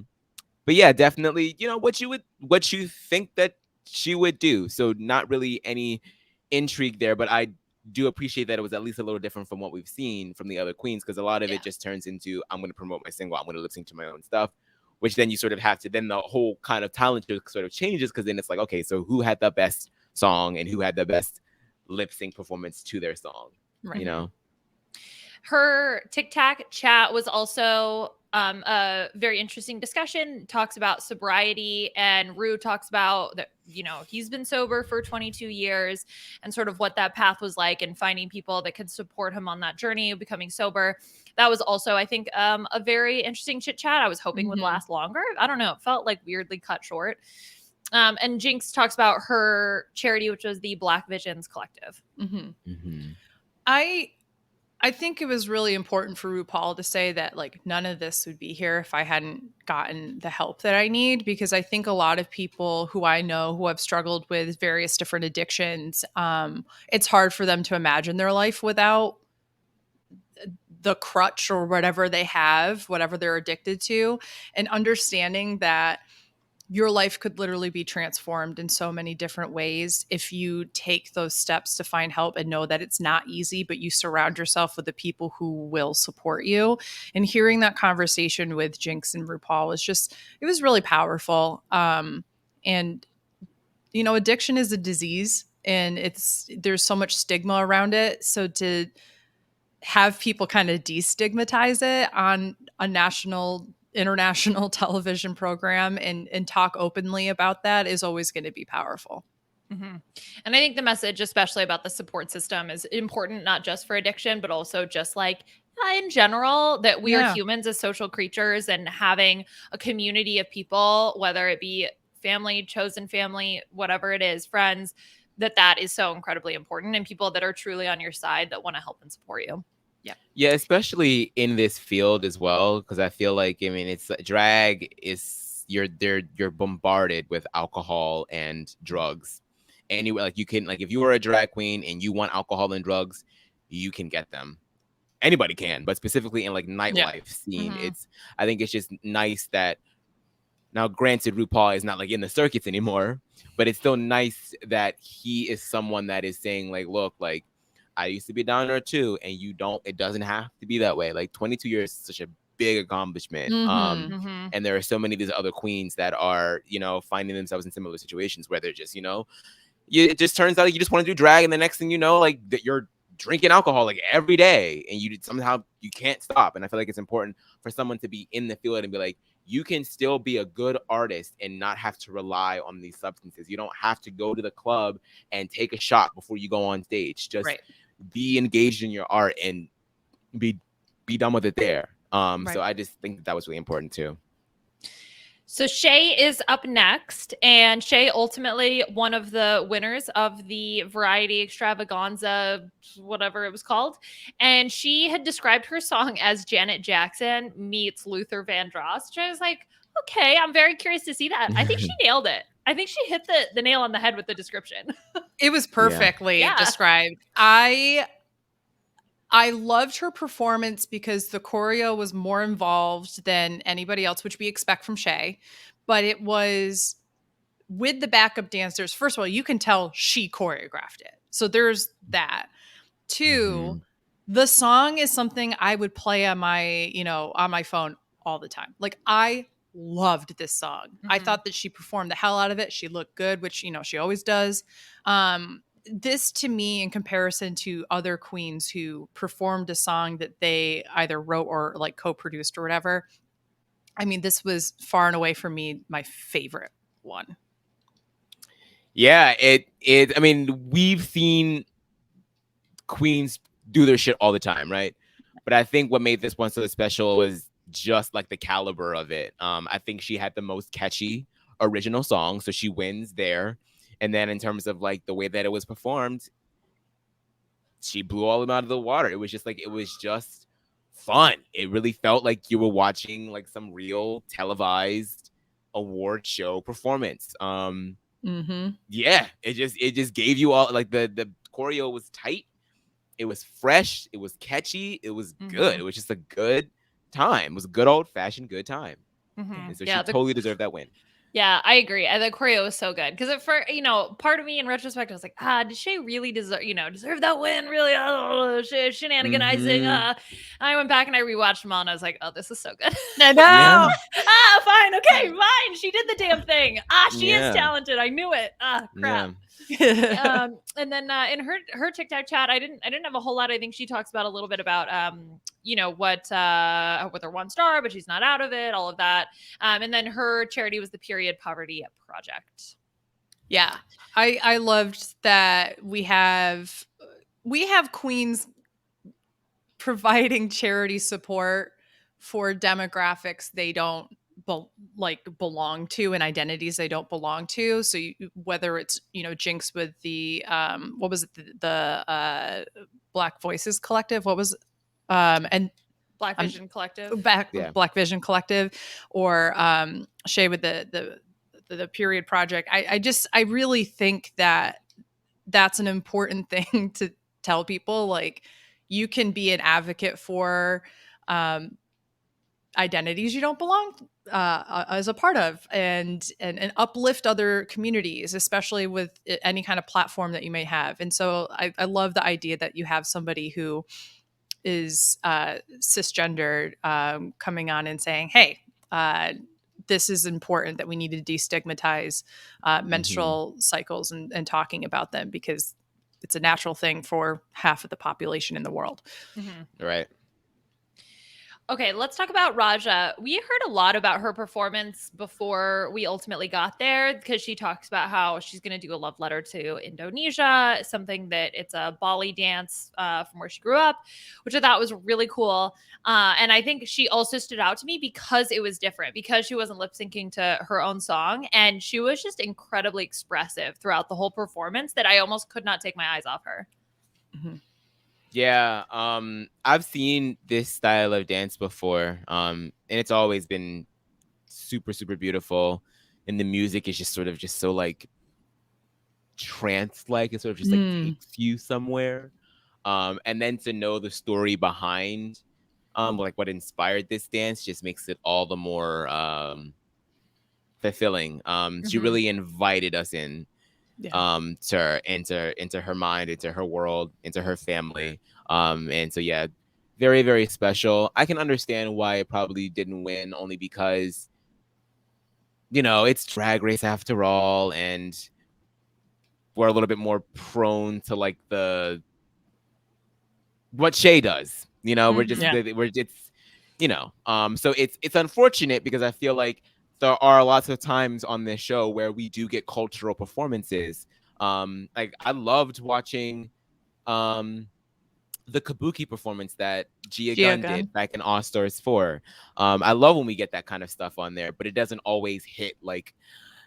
yeah, definitely, what you think that she would do. So not really any intrigue there, but I do appreciate that it was at least a little different from what we've seen from the other queens, because a lot of it just turns into, I'm going to promote my single, I'm going to lip sync to my own stuff, which then you sort of have to, then the whole kind of talent sort of changes, because then it's like, okay, so who had the best song and who had the best lip sync performance to their song, right. Her TikTok chat was also a very interesting discussion. Talks about sobriety, and Ru talks about that, he's been sober for 22 years and sort of what that path was like, and finding people that could support him on that journey of becoming sober. That was also, I think, a very interesting chit chat. I was hoping would last longer. I don't know. It felt like weirdly cut short. And Jinx talks about her charity, which was the Black Visions Collective. I think it was really important for RuPaul to say that like none of this would be here if I hadn't gotten the help that I need, because I think a lot of people who I know who have struggled with various different addictions, it's hard for them to imagine their life without the crutch or whatever they have, whatever they're addicted to, and understanding that your life could literally be transformed in so many different ways if you take those steps to find help and know that it's not easy, but you surround yourself with the people who will support you. And hearing that conversation with Jinx and RuPaul it was really powerful. And, addiction is a disease, and there's so much stigma around it. So to have people kind of destigmatize it on a international television program and talk openly about that is always going to be powerful. And I think the message, especially about the support system, is important, not just for addiction, but also just like in general, that we are humans as social creatures, and having a community of people, whether it be family, chosen family, whatever it is, friends, that is so incredibly important, and people that are truly on your side that want to help and support you. Yeah, especially in this field as well, because I feel like, it's drag is you're bombarded with alcohol and drugs. Anyway, like you can, like if you are a drag queen and you want alcohol and drugs, you can get them. Anybody can, but specifically in like nightlife scene, I think it's just nice that now, granted, RuPaul is not like in the circuits anymore, but it's still nice that he is someone that is saying like, look, like I used to be down there too, and it doesn't have to be that way. Like 22 years is such a big accomplishment. And there are so many of these other queens that are, you know, finding themselves in similar situations where they're just, you know, it just turns out like you just want to do drag, and the next thing you know, like that you're drinking alcohol like every day, and you somehow you can't stop. And I feel like it's important for someone to be in the field and be like, you can still be a good artist and not have to rely on these substances. You don't have to go to the club and take a shot before you go on stage. Just be engaged in your art and be done with it there. So I just think that was really important too. So Shea is up next, and Shea ultimately one of the winners of the Variety Extravaganza, whatever it was called. And she had described her song as Janet Jackson meets Luther Vandross. Which I was like, okay, I'm very curious to see that. I think she nailed it. I think she hit the nail on the head with the description. It was perfectly described. I loved her performance because the choreo was more involved than anybody else, which we expect from Shea. But it was with the backup dancers. First of all, you can tell she choreographed it. So there's that. Two, the song is something I would play on my phone all the time. Like, I loved this song. I thought that she performed the hell out of it. She looked good, which, you know, she always does. This to me, in comparison to other queens who performed a song that they either wrote or like co-produced or whatever, I mean, this was far and away for me my favorite one. Yeah, I mean, we've seen queens do their shit all the time, right? But I think what made this one so special was just like the caliber of it. I think she had the most catchy original song, so she wins there. And then in terms of like the way that it was performed, she blew all of them out of the water. It was just fun. It really felt like you were watching like some real televised award show performance. Yeah, it just gave you all like the choreo was tight. It was fresh. It was catchy. It was good. It was just a good time. It was a good old fashioned good time. And so she totally deserved that win. Yeah, I agree. And the choreo was so good because part of me in retrospect, I was like, did Shea really deserve that win? Really? Oh, shenaniganizing. I went back and I rewatched them all and I was like, oh, this is so good. I know. Fine. Okay, fine. She did the damn thing. She is talented. I knew it. Crap. Yeah. And then in her TikTok chat, I didn't have a whole lot. I think she talks about a little bit about what with her 1 star, but she's not out of it, all of that. And then her charity was the Period Poverty Project. Yeah. I loved that we have queens providing charity support for demographics they don't belong to and identities they don't belong to. So whether it's, Jinx with the what was it, the Black Voices Collective, what was and Black Vision Collective, Black Vision Collective, or Shea with the Period Project. I really think that that's an important thing to tell people. Like, you can be an advocate for identities you don't belong as a part of, and uplift other communities, especially with any kind of platform that you may have. And so I love the idea that you have somebody who is cisgendered coming on and saying, hey, this is important, that we need to destigmatize menstrual cycles and talking about them, because it's a natural thing for half of the population in the world. Right. Okay, let's talk about Raja. We heard a lot about her performance before we ultimately got there, because she talks about how she's going to do a love letter to Indonesia, something that it's a Bali dance from where she grew up, which I thought was really cool. And I think she also stood out to me because it was different, because she wasn't lip syncing to her own song. And she was just incredibly expressive throughout the whole performance that I almost could not take my eyes off her. Yeah, I've seen this style of dance before, and it's always been super, super beautiful. And the music is just so like trance-like. It sort of just like takes you somewhere. And then to know the story behind, like what inspired this dance, just makes it all the more fulfilling. She really invited us in. Into her mind, into her world, into her family. And so, yeah, very, very special. I can understand why it probably didn't win, only because, you know, it's Drag Race after all, and we're a little bit more prone to like what Shea does. You know, we're it's, you know, so it's unfortunate because I feel like there are lots of times on this show where we do get cultural performances. Like I loved watching the Kabuki performance that Gia Gunn did back in All Stars 4. I love when we get that kind of stuff on there, but it doesn't always hit like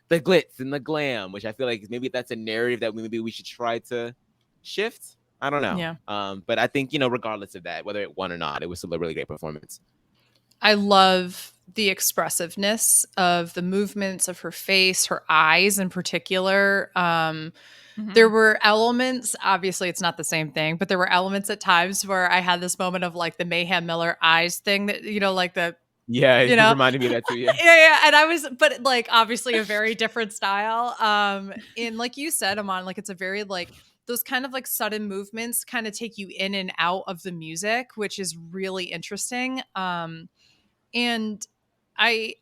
the glitz and the glam, which I feel like maybe that's a narrative that maybe we should try to shift. I don't know. Yeah. But I think, you know, regardless of that, whether it won or not, it was still a really great performance. I love the expressiveness of the movements of her face, her eyes in particular. There were elements, obviously it's not the same thing, but there were elements at times where I had this moment of like the Mayhem Miller eyes thing that, you know, like the, yeah, you know, reminded me of that too. Yeah. yeah. And I was, but like obviously a very different style. And like you said, Aman, like it's a very like, those kind of like sudden movements kind of take you in and out of the music, which is really interesting. And I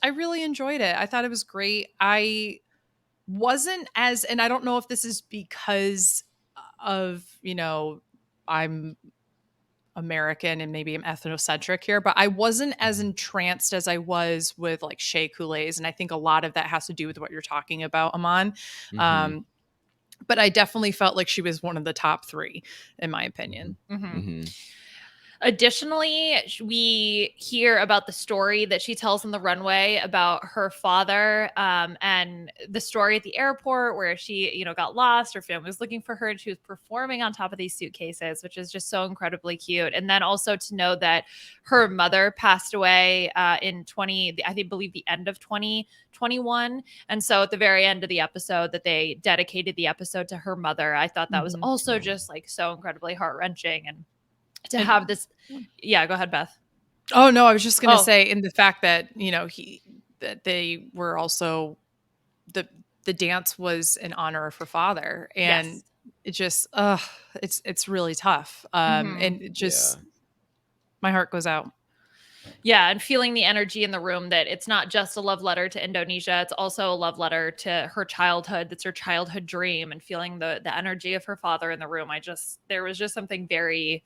really enjoyed it. I thought it was great. I wasn't as, and I don't know if this is because of, you know, I'm American and maybe I'm ethnocentric here, but I wasn't as entranced as I was with like Shea Coulee's. And I think a lot of that has to do with what you're talking about, Aman. But I definitely felt like she was one of the top 3, in my opinion. Additionally, we hear about the story that she tells on the runway about her father, and the story at the airport where she, you know, got lost. Her family was looking for her, and she was performing on top of these suitcases, which is just so incredibly cute. And then also to know that her mother passed away in I believe the end of 2021. And so at the very end of the episode that they dedicated the episode to her mother, I thought that was also just like so incredibly heart-wrenching. And to have this, yeah, go ahead, Beth. Oh no, I was just gonna say, in the fact that, you know, that they were also the dance was in honor of her father, and it just it's really tough. And it just my heart goes out. Yeah, and feeling the energy in the room, that it's not just a love letter to Indonesia, it's also a love letter to her childhood. That's her childhood dream, and feeling the energy of her father in the room. There was just something very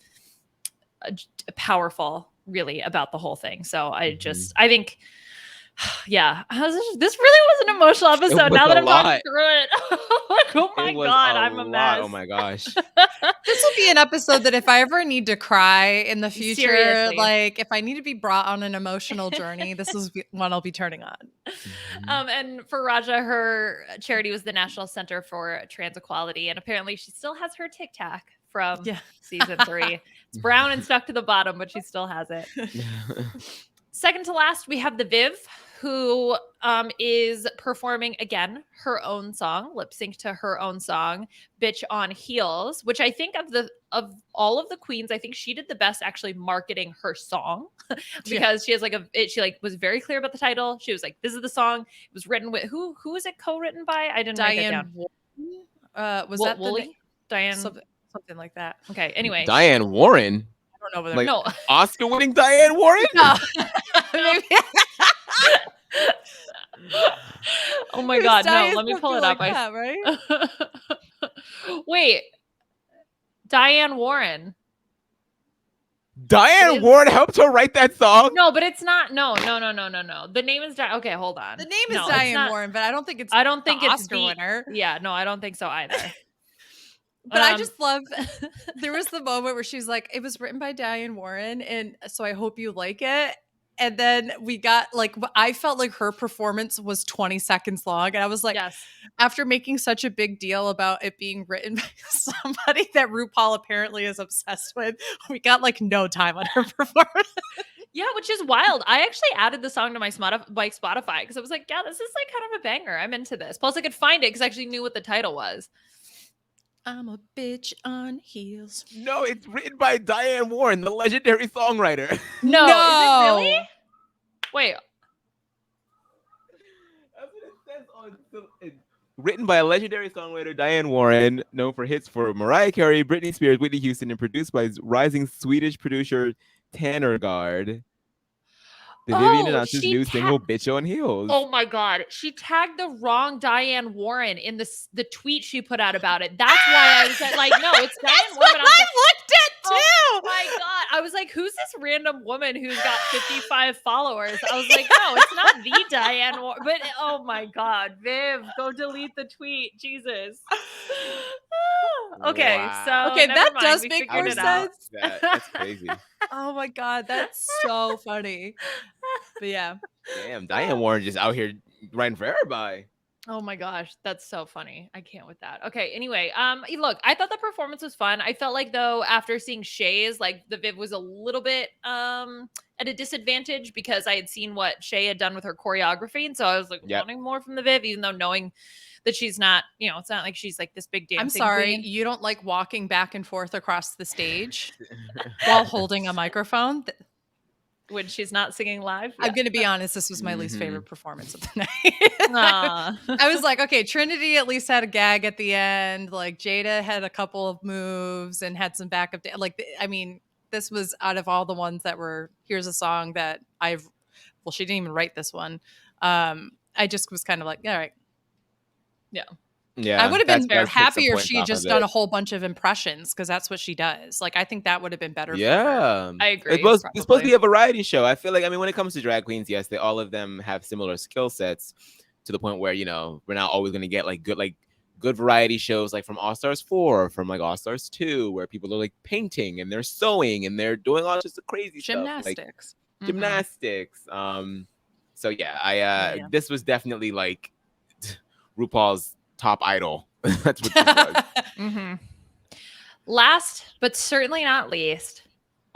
powerful really about the whole thing. So I think, yeah, this really was an emotional episode now that I'm talking through it. Like, oh my God, I'm a mess. Oh my gosh. This will be an episode that if I ever need to cry in the future, seriously, like if I need to be brought on an emotional journey, this is one I'll be turning on. And for Raja, her charity was the National Center for Trans Equality, and apparently she still has her Tic Tac from season 3. It's brown and stuck to the bottom, but she still has it. Second to last, we have the Viv, who is performing again her own song, lip sync to her own song, "Bitch on Heels," which I think of all of the queens, I think she did the best actually marketing her song because she has like she like was very clear about the title. She was like, "This is the song." It was written with who was it co-written by? I didn't write that down. Was that Woolley? Diane? Something like that. Okay. Anyway, Diane Warren. I don't know whether like Oscar-winning Diane Warren. No. Oh my God! No, let me pull it up. Like that, right? Wait, Diane Warren. Diane Warren helped her write that song. No, but it's not. No. The name is Okay, hold on. The name is Diane Warren, but I don't think it's. I don't think it's Oscar winner. Yeah, no, I don't think so either. But I just love, there was the moment where she's like, it was written by Diane Warren, and so I hope you like it. And then we got like, I felt like her performance was 20 seconds long. And I was like, after making such a big deal about it being written by somebody that RuPaul apparently is obsessed with, we got like no time on her performance. Yeah, which is wild. I actually added the song to my Spotify because I was like, yeah, this is like kind of a banger. I'm into this. Plus I could find it because I actually knew what the title was. I'm a bitch on heels. No, it's written by Diane Warren, the legendary songwriter. No. Is it really? Wait. That's what it says on. Written by legendary songwriter Diane Warren, known for hits for Mariah Carey, Britney Spears, Whitney Houston, and produced by rising Swedish producer Tanner Gard. The Vivienne announces new single "Bitch on Heels." Oh my God. She tagged the wrong Diane Warren in the tweet she put out about it. That's why I was like, no, it's Diane Warren. I looked at too. Oh my God. I was like, who's this random woman who's got 55 followers? I was like, no, it's not the Diane Warren. But oh my God, Viv, go delete the tweet. Jesus. Okay, Wow. so okay, that mind. does We make figured more it out. sense. That's crazy. Oh my God, that's so funny. But yeah. Damn, Diane Warren just out here writing for everybody. Oh my gosh, that's so funny. I can't with that. Okay, anyway, look, I thought the performance was fun. I felt like though after seeing Shea's, like the Viv was a little bit at a disadvantage because I had seen what Shea had done with her choreography, and so I was like wanting more from the Viv, even though knowing that she's not, it's not like she's like this big dancing I'm sorry, queen. you don't like walking back and forth across the stage while holding a microphone? When she's not singing live? I'm going to be honest, this was my least favorite performance of the night. I was like, okay, Trinity at least had a gag at the end. Like Jada had a couple of moves and had some backup. This was out of all the ones that were, here's a song that she didn't even write this one. I just was kind of like, all right. Yeah, I would have been happier if she had just done a whole bunch of impressions because that's what she does. Like, I think that would have been better. Yeah, for her. I agree. It's supposed to be a variety show. I feel like, when it comes to drag queens, yes, all of them have similar skill sets to the point where we're not always going to get good variety shows like from All Stars 4 or from like All Stars 2 where people are like painting and they're sewing and they're doing all sorts of crazy gymnastics. Stuff, gymnastics. So yeah, this was definitely like RuPaul's top idol. That's what this was. Last but certainly not least,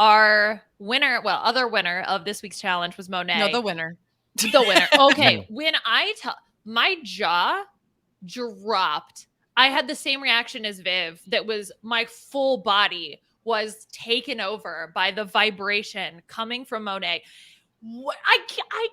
our other winner of this week's challenge was Monet. No, the winner. The winner. Okay, when I tell my jaw dropped, I had the same reaction as Viv. That was my full body was taken over by the vibration coming from Monet. I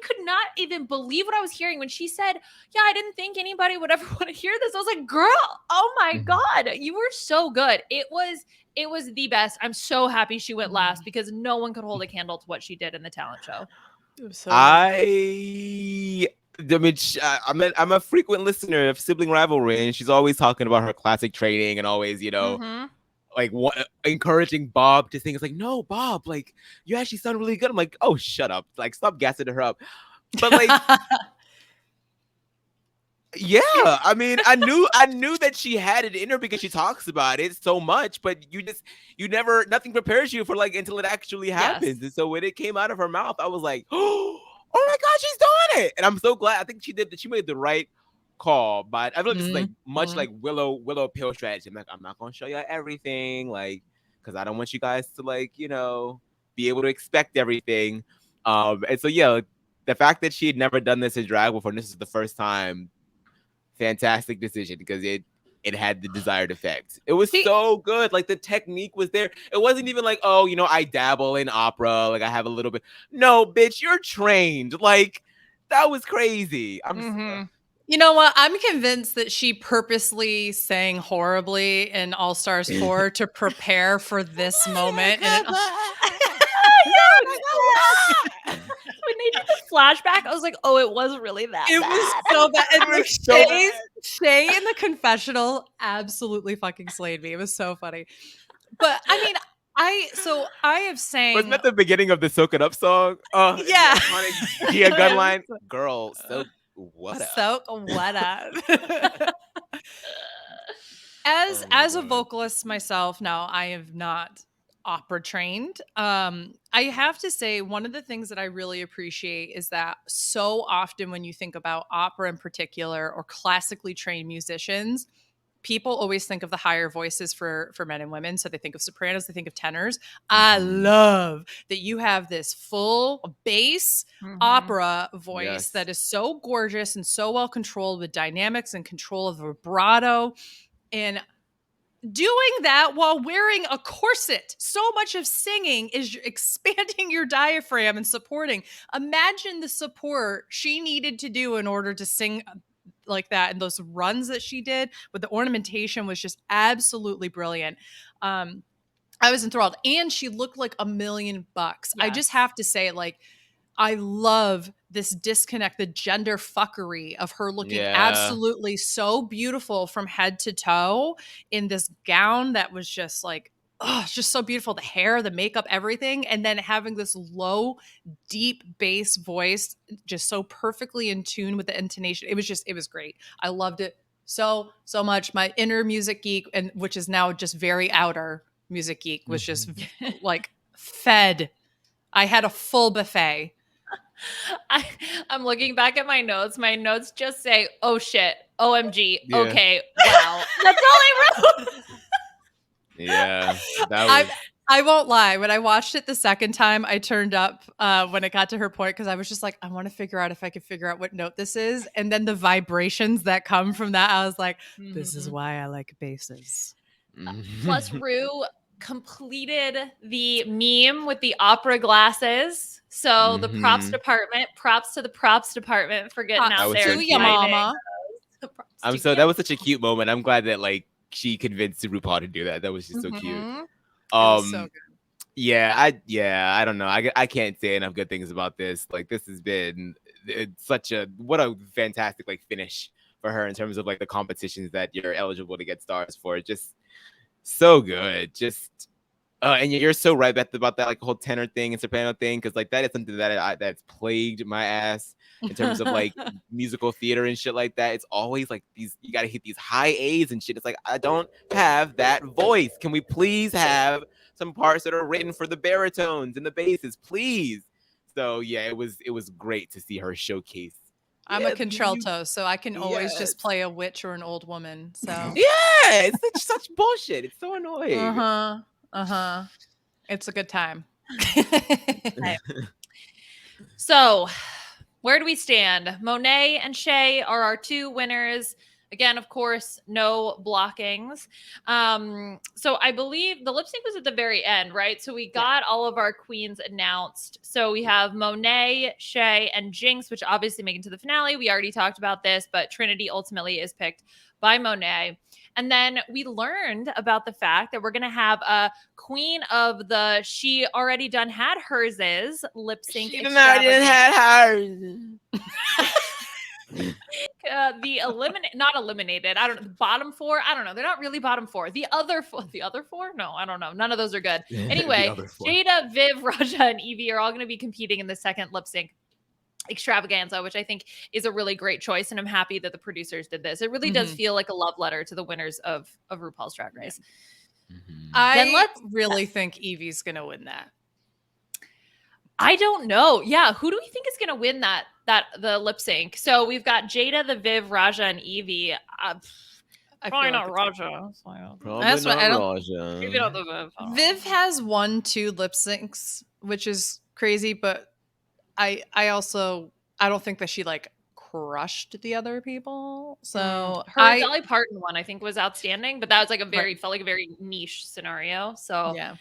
could not even believe what I was hearing when she said, yeah, I didn't think anybody would ever want to hear this. I was like, girl, oh my God, you were so good. It was the best. I'm so happy she went last because no one could hold a candle to what she did in the talent show. I'm a frequent listener of Sibling Rivalry, and she's always talking about her classic training and always, like encouraging Bob to sing. It's like, no, Bob, like you actually sound really good. I'm like, oh, shut up, like stop gassing her up. But like, yeah, I knew that she had it in her because she talks about it so much. But nothing prepares you for like until it actually happens. Yes. And so when it came out of her mouth, I was like, oh my God, she's doing it, and I'm so glad. I think she made the right call, but I feel like this is like much like Willow Pill strategy. I'm like, I'm not gonna show you everything, like, because I don't want you guys to like, be able to expect everything. And so yeah, the fact that she had never done this in drag before, and this is the first time, fantastic decision because it had the desired effect. It was so good. Like the technique was there. It wasn't even like, oh, I dabble in opera, like I have a little bit. No, bitch, you're trained. Like that was crazy. You know what? I'm convinced that she purposely sang horribly in All Stars 4 to prepare for this moment. When they did the flashback, I was like, oh, it was really that bad. It was so bad. And like Shea in the confessional absolutely fucking slayed me. It was so funny. But I have sang. Wasn't that the beginning of the Soak It Up song? Yeah. Gia gun line. Girl, what up? So what up? As a vocalist myself, now I have not opera trained. I have to say one of the things that I really appreciate is that so often when you think about opera in particular or classically trained musicians, people always think of the higher voices for men and women. So they think of sopranos, they think of tenors. I love that you have this full bass opera voice that is so gorgeous and so well controlled with dynamics and control of vibrato. And doing that while wearing a corset. So much of singing is expanding your diaphragm and supporting. Imagine the support she needed to do in order to sing like that. And those runs that she did with the ornamentation was just absolutely brilliant. I was enthralled. And she looked like $1 million. Yes. I just have to say, like, I love this disconnect, the gender fuckery of her looking absolutely so beautiful from head to toe in this gown that was just like, oh, it's just so beautiful. The hair, the makeup, everything. And then having this low, deep bass voice just so perfectly in tune with the intonation. It was great. I loved it so much. My inner music geek, and which is now just very outer music geek, was just like fed. I had a full buffet. I'm looking back at my notes. My notes just say, oh shit, OMG, okay, wow. That's all I wrote. Yeah. That was... I won't lie. When I watched it the second time, I turned up when it got to her point because I was just like, I want to figure out if I could figure out what note this is. And then the vibrations that come from that, I was like, this is why I like basses. Plus, Rue completed the meme with the opera glasses. So the props to the props department for getting out there. To your mama. That was such a cute moment. I'm glad that like she convinced RuPaul to do that. That was just so cute. Was so good. I don't know. I can't say enough good things about this. Like, this has been what a fantastic like finish for her in terms of like the competitions that you're eligible to get stars for. Just so good. Just and you're so right, Beth, about that like whole tenor thing and soprano thing, because like that is something that's plagued my ass in terms of like musical theater and shit like that. It's always like you got to hit these high A's and shit. It's like, I don't have that voice. Can we please have some parts that are written for the baritones and the basses, please? So yeah, it was great to see her showcase. I'm a contralto, so I can always just play a witch or an old woman. So yeah, it's such bullshit. It's so annoying. It's a good time. So, where do we stand? Monet and Shea are our two winners. Again, of course, no blockings. So I believe the lip sync was at the very end, right? So we got all of our queens announced. So we have Monet, Shea, and Jinx, which obviously make it to the finale. We already talked about this, but Trinity ultimately is picked by Monet. And then we learned about the fact that we're going to have a queen of the She Already Done Had Hers' lip sync. She already had hers. Not eliminated. I don't know. The bottom four. I don't know. They're not really bottom four. The other four? No, I don't know. None of those are good. Anyway, Jada, Viv, Raja, and Evie are all going to be competing in the second lip sync extravaganza, which I think is a really great choice. And I'm happy that the producers did this. It really does feel like a love letter to the winners of RuPaul's Drag Race. I really think Evie's going to win that. I don't know. Yeah. Who do we think is going to win the lip sync? So we've got Jada, the Viv, Raja, and Evie. Probably not Raja. Probably not Raja. Maybe not the Viv. Viv has 1-2 lip syncs, which is crazy, but I don't think that she like crushed the other people. So her Dolly Parton one I think was outstanding, but that was like felt like a very niche scenario. So yeah,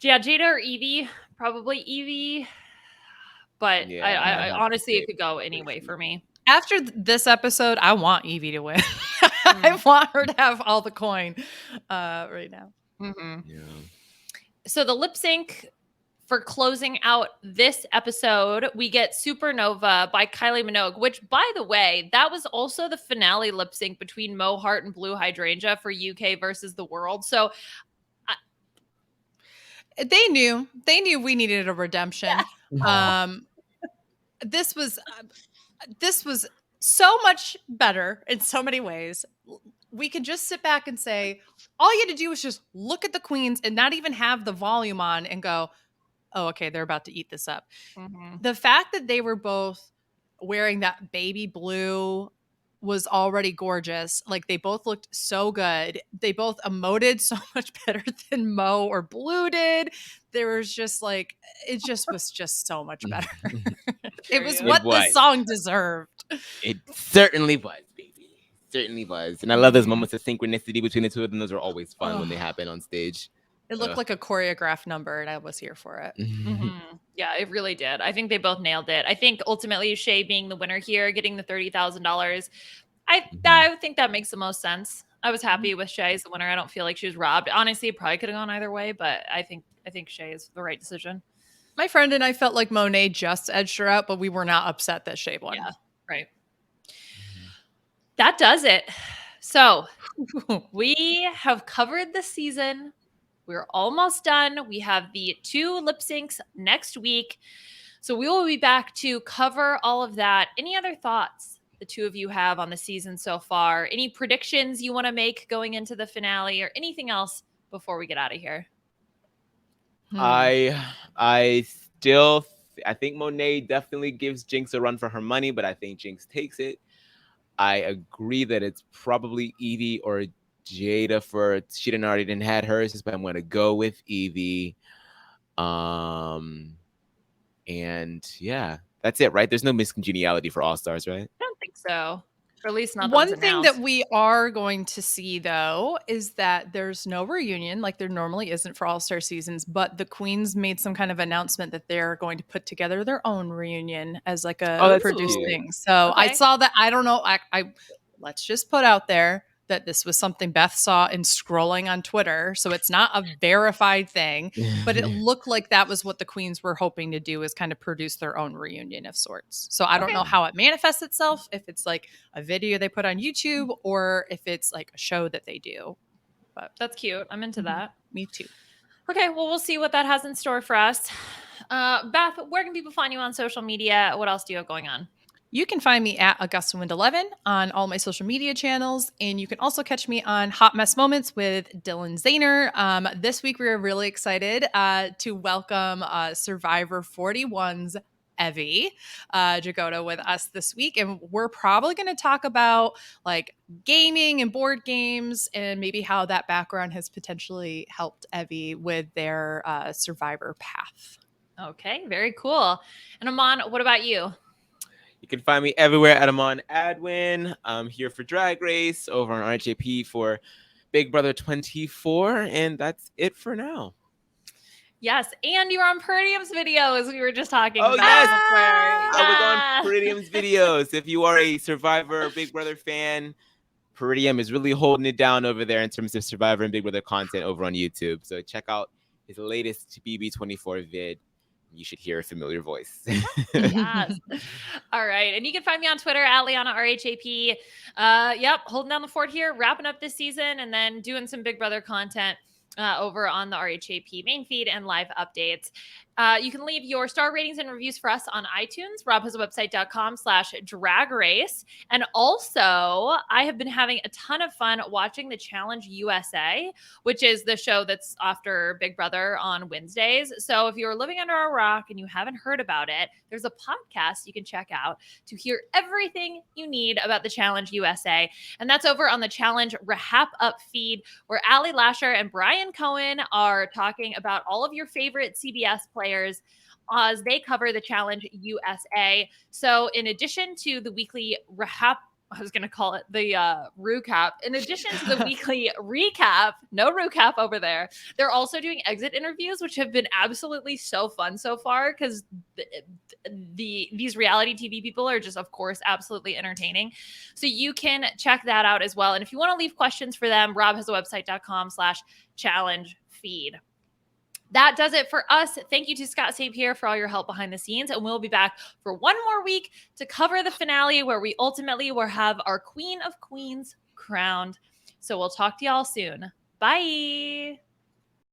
Jada or Evie, probably Evie. But I honestly, it could go any way for me. After this episode, I want Evie to win. I want her to have all the coin right now. Yeah. So the lip sync for closing out this episode, we get Supernova by Kylie Minogue, which, by the way, that was also the finale lip sync between Mo Heart and Blue Hydrangea for UK versus the world. So they knew we needed a redemption. Yeah. This was so much better in so many ways. We can just sit back and say, all you had to do was just look at the queens and not even have the volume on and go, oh, okay, they're about to eat this up. The fact that they were both wearing that baby blue was already gorgeous. Like, they both looked so good. They both emoted so much better than Mo or Blue did. There was just like, it just was just so much better. It was what the song deserved. It certainly was, baby. Certainly was. And I love those moments of synchronicity between the two of them. Those are always fun when they happen on stage. It looked like a choreographed number, and I was here for it. Yeah, it really did. I think they both nailed it. I think ultimately Shea being the winner here, getting the $30,000, I think that makes the most sense. I was happy with Shea as the winner. I don't feel like she was robbed. Honestly, it probably could have gone either way, but I think Shea is the right decision. My friend and I felt like Monet just edged her out, but we were not upset that Shea won. Yeah, right. That does it. So we have covered the season. We're almost done. We have the 2 lip syncs next week. So we will be back to cover all of that. Any other thoughts the 2 of you have on the season so far? Any predictions you want to make going into the finale or anything else before we get out of here? I think Monet definitely gives Jinx a run for her money, but I think Jinx takes it. I agree that it's probably Evie or Jada for she already didn't had hers, but I'm going to go with Evie. And yeah, that's it, right? There's no miscongeniality for All Stars, right? I don't think so. Or at least not one thing that we are going to see, though, is that there's no reunion like there normally isn't for All-Star seasons, but the Queens made some kind of announcement that they're going to put together their own reunion as like a produced thing. So I saw that. I don't know. I let's just put out there that this was something Beth saw in scrolling on Twitter. So it's not a verified thing, but it looked like that was what the Queens were hoping to do, is kind of produce their own reunion of sorts. So I don't know how it manifests itself, if it's like a video they put on YouTube or if it's like a show that they do. But that's cute. I'm into that. Me too. Okay, well, we'll see what that has in store for us. Beth, where can people find you on social media? What else do you have going on? You can find me at AugustaWind11 on all my social media channels. And you can also catch me on Hot Mess Moments with Dylan Zahner. This week, we are really excited to welcome Survivor 41's Evie Jagoda with us this week. And we're probably going to talk about like gaming and board games and maybe how that background has potentially helped Evie with their Survivor path. Okay, very cool. And Aman, what about you? You can find me everywhere at Aman Adwin. I'm here for Drag Race, over on RHAP for Big Brother 24, and that's it for now. Yes, and you were on Purdium's videos. We were just talking about. Yes. I was on Purdium's videos. If you are a Survivor Big Brother fan, Purdium is really holding it down over there in terms of Survivor and Big Brother content over on YouTube. So check out his latest BB24 vid. You should hear a familiar voice. Yes. All right. And you can find me on Twitter at Liana RHAP. Yep. Holding down the fort here, wrapping up this season and then doing some Big Brother content over on the RHAP main feed and live updates. You can leave your star ratings and reviews for us on iTunes, robhasawebsite.com/drag race. And also, I have been having a ton of fun watching the Challenge USA, which is the show that's after Big Brother on Wednesdays. So if you're living under a rock and you haven't heard about it, there's a podcast you can check out to hear everything you need about the Challenge USA. And that's over on the Challenge RHAPup feed, where Ali Lasher and Brian Cohen are talking about all of your favorite CBS players as they cover the Challenge USA. So in addition to the weekly RHAP, I was going to call it the RHAPup. In addition to the weekly recap, no RHAPup over there, they're also doing exit interviews, which have been absolutely so fun so far because these reality TV people are just, of course, absolutely entertaining. So you can check that out as well. And if you want to leave questions for them, robhasawebsite.com/challenge feed. That does it for us. Thank you to Scott St. Pierre for all your help behind the scenes. And we'll be back for one more week to cover the finale, where we ultimately will have our Queen of Queens crowned. So we'll talk to y'all soon. Bye.